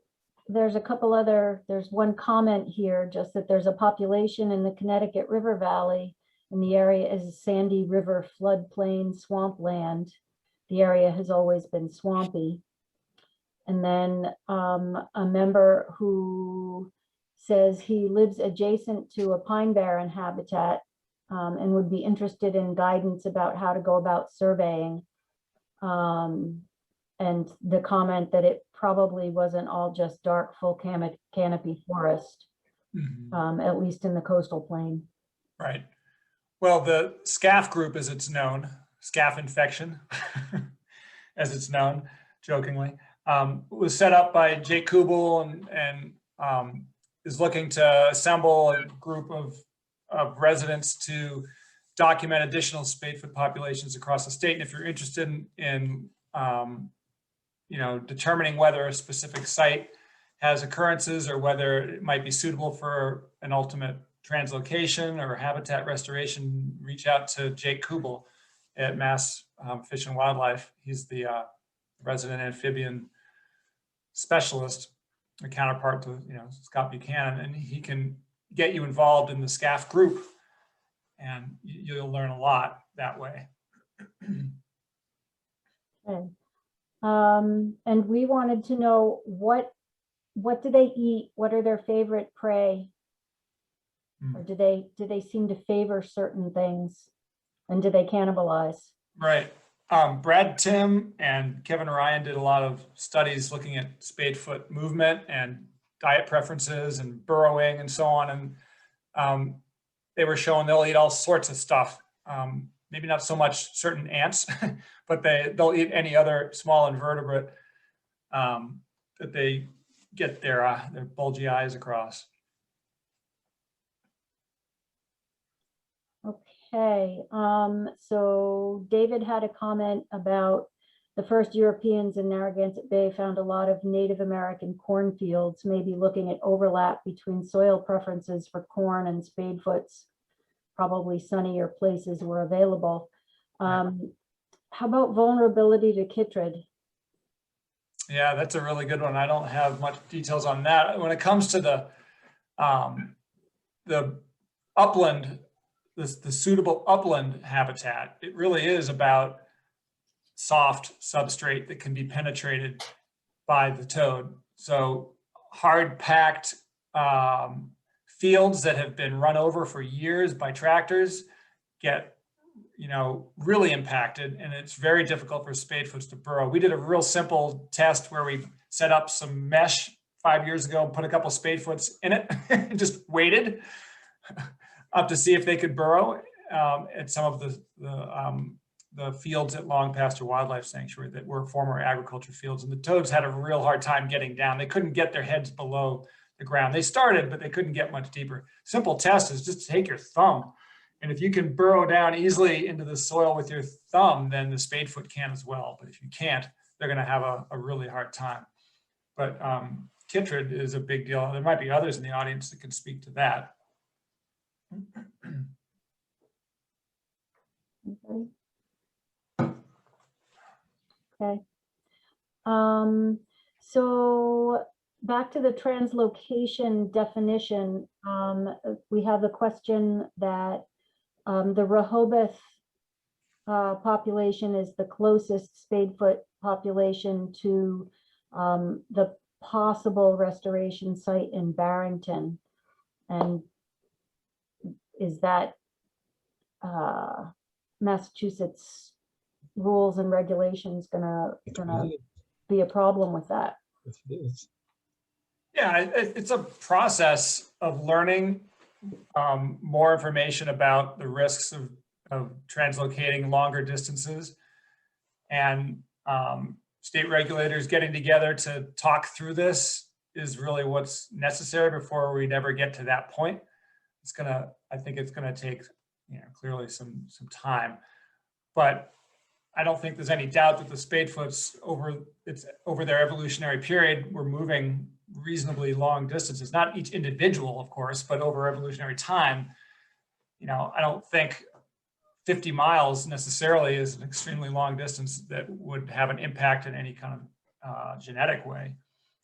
there's there's one comment here, just that there's a population in the Connecticut River Valley, and the area is a sandy river floodplain swampland. The area has always been swampy. And then a member who says he lives adjacent to a pine barren habitat and would be interested in guidance about how to go about surveying. And the comment that it probably wasn't all just dark full canopy forest, at least in the coastal plain. Right. Well, the Scaph group, as it's known, Scaph infection, as it's known, jokingly, was set up by Jake Kubel and is looking to assemble a group of residents to document additional Spadefoot populations across the state. And if you're interested in you know, determining whether a specific site has occurrences or whether it might be suitable for an ultimate translocation or habitat restoration, reach out to Jake Kubel at Mass Fish and Wildlife. He's the resident amphibian specialist, a counterpart to, you know, Scott Buchanan, and he can get you involved in the Scaph group, and you'll learn a lot that way. Okay. And we wanted to know what do they eat? What are their favorite prey? Or do they seem to favor certain things? And do they cannibalize? Right. Brad Tim and Kevin Ryan did a lot of studies looking at Spadefoot movement and diet preferences and burrowing and so on. And they were showing they'll eat all sorts of stuff. Maybe not so much certain ants, but they'll eat any other small invertebrate that they get their bulgy eyes across. Okay, so David had a comment about the first Europeans in Narragansett Bay found a lot of Native American cornfields, maybe looking at overlap between soil preferences for corn and Spadefoots. Probably sunnier places were available. How about vulnerability to chytrid? Yeah, that's a really good one. I don't have much details on that. When it comes to the upland, the suitable upland habitat, it really is about soft substrate that can be penetrated by the toad. So hard packed fields that have been run over for years by tractors get, you know, really impacted, and it's very difficult for Spadefoots to burrow. We did a real simple test where we set up some mesh 5 years ago and put a couple Spadefoots in it and just waited up to see if they could burrow at some of the fields at Long Pasture Wildlife Sanctuary that were former agriculture fields. And the toads had a real hard time getting down. They couldn't get their heads below the ground. They started, but they couldn't get much deeper. Simple test is just take your thumb. And if you can burrow down easily into the soil with your thumb, then the Spadefoot can as well. But if you can't, they're going to have a really hard time. But chytrid is a big deal. There might be others in the audience that can speak to that. Okay. So back to the translocation definition, we have the question that the Rehoboth population is the closest Spadefoot population to the possible restoration site in Barrington. And is that Massachusetts rules and regulations gonna be a problem with that? Yes, it is. Yeah, it's a process of learning more information about the risks of translocating longer distances, and state regulators getting together to talk through this is really what's necessary before we'd ever get to that point. I think it's gonna take, clearly some time, but I don't think there's any doubt that the Spadefoots over their evolutionary period were moving reasonably long distances, not each individual, of course, but over evolutionary time. I don't think 50 miles necessarily is an extremely long distance that would have an impact in any kind of genetic way.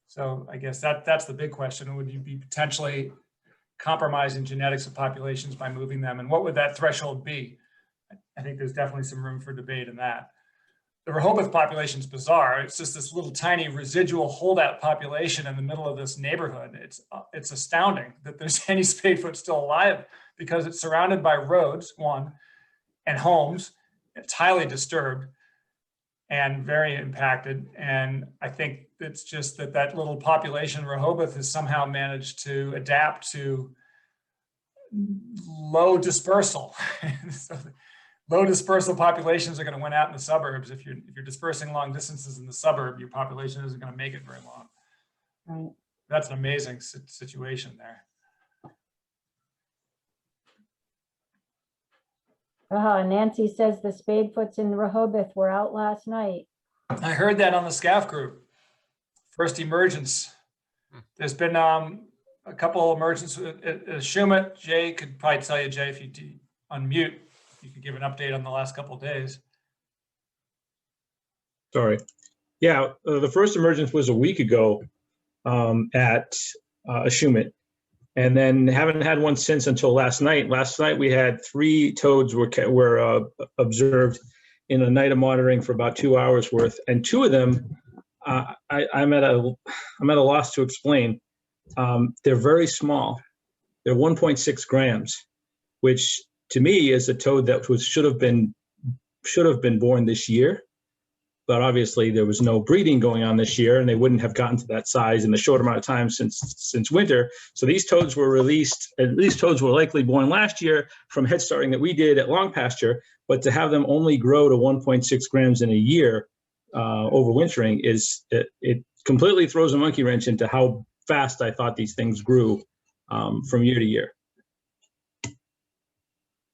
So I guess that's the big question. Would you be potentially compromising genetics of populations by moving them? And what would that threshold be? I think there's definitely some room for debate in that. The Rehoboth population is bizarre. It's just this little tiny residual holdout population in the middle of this neighborhood. It's astounding that there's any Spadefoot still alive, because it's surrounded by roads, one, and homes. It's highly disturbed and very impacted. And I think it's just that little population, Rehoboth, has somehow managed to adapt to low dispersal. So low dispersal populations are going to win out in the suburbs. If you're dispersing long distances in the suburb, your population isn't going to make it very long. Right. That's an amazing situation there. Nancy says the Spadefoots in Rehoboth were out last night. I heard that on the Scaph group. First emergence. There's been a couple of emergences at Shumat. Jay could probably tell you, Jay, if you unmute, you could give an update on the last couple of days. Sorry. Yeah, the first emergence was a week ago at Shumat, and then haven't had one since until last night. Last night we had 3 toads were observed in a night of monitoring for about 2 hours worth, and 2 of them I'm at a loss to explain. They're very small. They're 1.6 grams, which to me is a toad that should have been born this year, but obviously there was no breeding going on this year, and they wouldn't have gotten to that size in the short amount of time since winter. So these toads were released, and these toads were likely born last year from headstarting that we did at Long Pasture, but to have them only grow to 1.6 grams in a year overwintering it completely throws a monkey wrench into how fast I thought these things grew from year to year.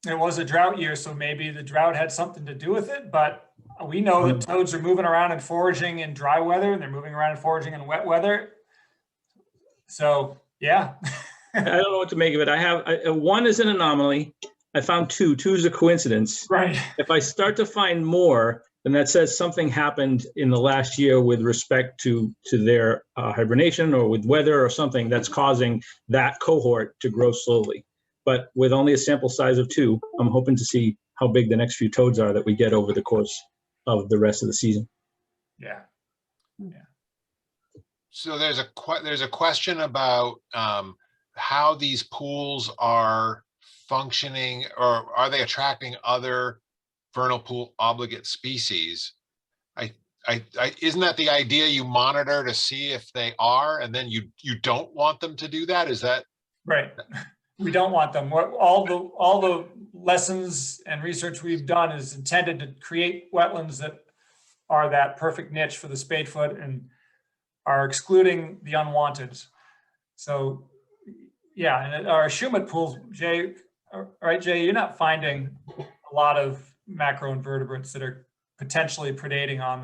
It was a drought year, so maybe the drought had something to do with it, but we know that toads are moving around and foraging in dry weather, and they're moving around and foraging in wet weather. So, yeah. I don't know what to make of it. One is an anomaly. I found 2. 2 is a coincidence. Right. If I start to find more, then that says something happened in the last year with respect to their hibernation or with weather or something that's causing that cohort to grow slowly. But with only a sample size of 2, I'm hoping to see how big the next few toads are that we get over the course of the rest of the season. Yeah. So there's a question about how these pools are functioning, or are they attracting other vernal pool obligate species? Isn't that the idea? You monitor to see if they are, and then you don't want them to do that? Is that right? We don't want them. All the lessons and research we've done is intended to create wetlands that are that perfect niche for the Spadefoot and are excluding the unwanted. So, yeah, and our Shumat pools, Jay, right, Jay, you're not finding a lot of macroinvertebrates that are potentially predating on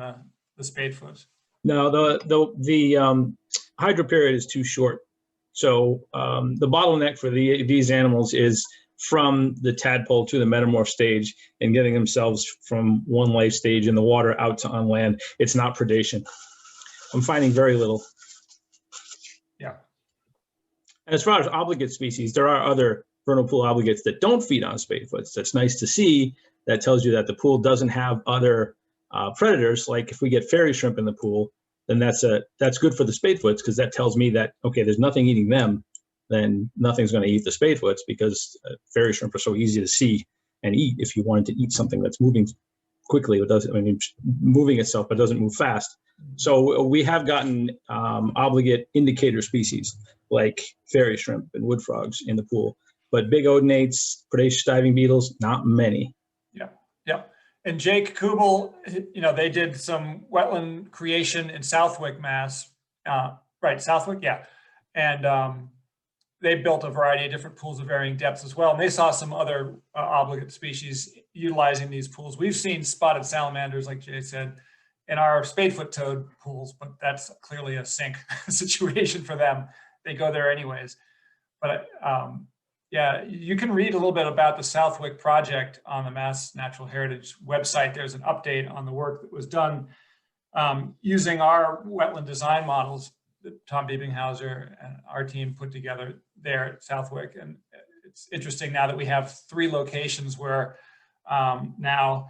the Spadefoot. No, the hydro period is too short. So the bottleneck for these animals is from the tadpole to the metamorph stage and getting themselves from one life stage in the water out to on land. It's not predation. I'm finding very little. Yeah. As far as obligate species, there are other vernal pool obligates that don't feed on Spadefoots. That's nice to see. That tells you that the pool doesn't have other predators. Like if we get fairy shrimp in the pool, then that's good for the Spadefoots, because that tells me that, okay, there's nothing eating them, then nothing's going to eat the Spadefoots, because fairy shrimp are so easy to see and eat if you wanted to eat something that's moving quickly. It doesn't, I mean, moving itself, but doesn't move fast. So we have gotten obligate indicator species like fairy shrimp and wood frogs in the pool, but big odonates, predaceous diving beetles, not many. Yeah, yeah. And Jake Kubel, they did some wetland creation in Southwick, Mass. Right, Southwick, yeah. And they built a variety of different pools of varying depths as well. And they saw some other obligate species utilizing these pools. We've seen spotted salamanders, like Jay said, in our Spadefoot toad pools, but that's clearly a sink situation for them. They go there anyways. But yeah, you can read a little bit about the Southwick project on the Mass Natural Heritage website. There's an update on the work that was done using our wetland design models that Tom Biebenhauser and our team put together there at Southwick. And it's interesting now that we have 3 locations where now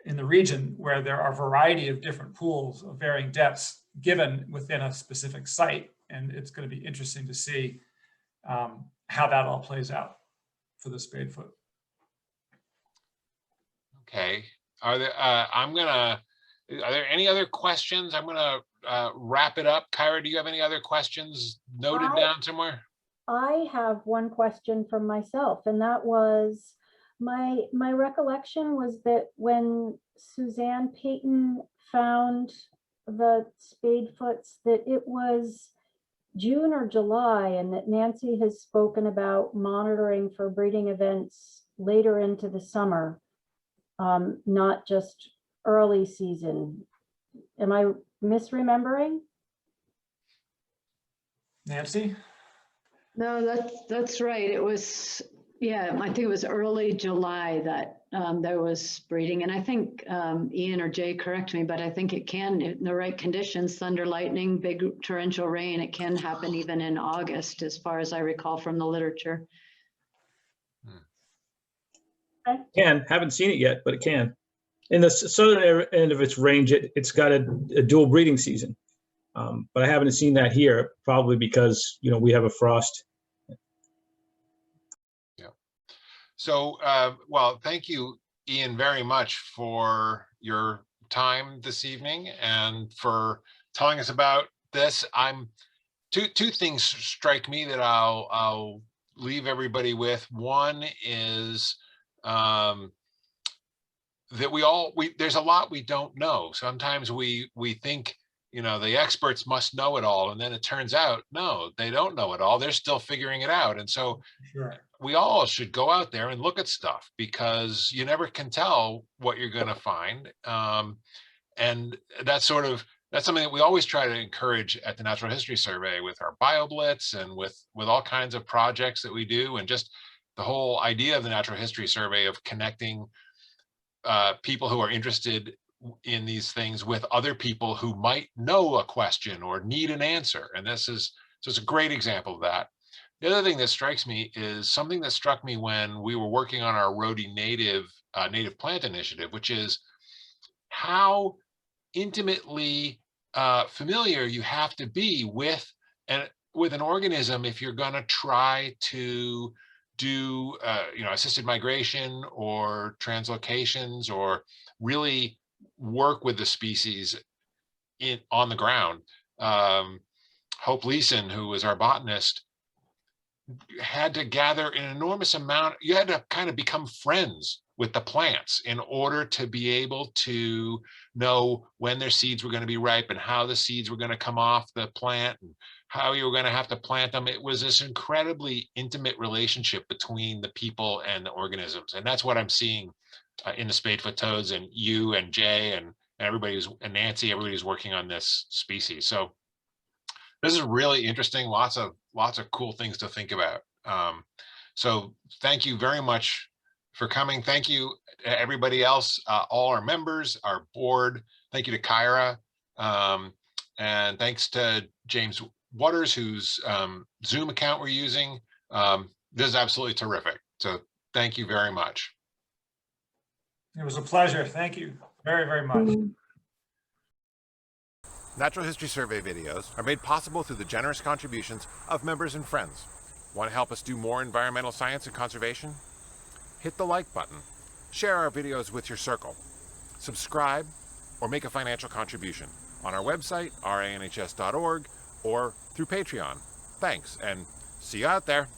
in the region where there are a variety of different pools of varying depths given within a specific site. And it's going to be interesting to see how that all plays out for the Spadefoot. Okay. Are there any other questions? I'm gonna wrap it up. Kyra, do you have any other questions noted down somewhere? I have one question from myself, and that was my recollection was that when Suzanne Payton found the Spadefoots, that it was June or July, and that Nancy has spoken about monitoring for breeding events later into the summer, not just early season. Am I misremembering? Nancy? No, that's right. It was, yeah, I think it was early July that there was breeding. And I think Ian or Jay, correct me, but I think it can, in the right conditions, thunder, lightning, big torrential rain, it can happen even in August, as far as I recall from the literature. Haven't seen it yet, but it can. In the southern end of its range, it's got a dual breeding season. But I haven't seen that here, probably because, we have a frost. Yeah. So, well, thank you, Ian, very much for your time this evening and for telling us about this. Two things strike me that I'll leave everybody with. One is that there's a lot we don't know. Sometimes we think, the experts must know it all. And then it turns out, no, they don't know it all. They're still figuring it out. And so we all should go out there and look at stuff, because you never can tell what you're going to find. And that's something that we always try to encourage at the Natural History Survey with our BioBlitz and with all kinds of projects that we do. And just the whole idea of the Natural History Survey of connecting people who are interested in these things with other people who might know a question or need an answer. And it's a great example of that. The other thing that strikes me is something that struck me when we were working on our Rhode native plant initiative, which is how intimately familiar you have to be with an organism if you're going to try to do assisted migration or translocations, or really work with the species on the ground. Hope Leeson, who was our botanist, had to gather an enormous amount. You had to kind of become friends with the plants in order to be able to know when their seeds were going to be ripe and how the seeds were going to come off the plant and how you were going to have to plant them. It was this incredibly intimate relationship between the people and the organisms. And that's what I'm seeing in the Spadefoot toads, and you and Jay and Nancy, everybody who's working on this species. So this is really interesting. Lots of cool things to think about. So thank you very much for coming. Thank you to everybody else, all our members, our board. Thank you to Kyra. And thanks to James Waters, whose Zoom account we're using. This is absolutely terrific. So thank you very much. It was a pleasure. Thank you very, very much. Natural History Survey videos are made possible through the generous contributions of members and friends. Want to help us do more environmental science and conservation? Hit the like button. Share our videos with your circle. subscribe, or make a financial contribution on our website, ranhs.org, or through Patreon. Thanks, and see you out there.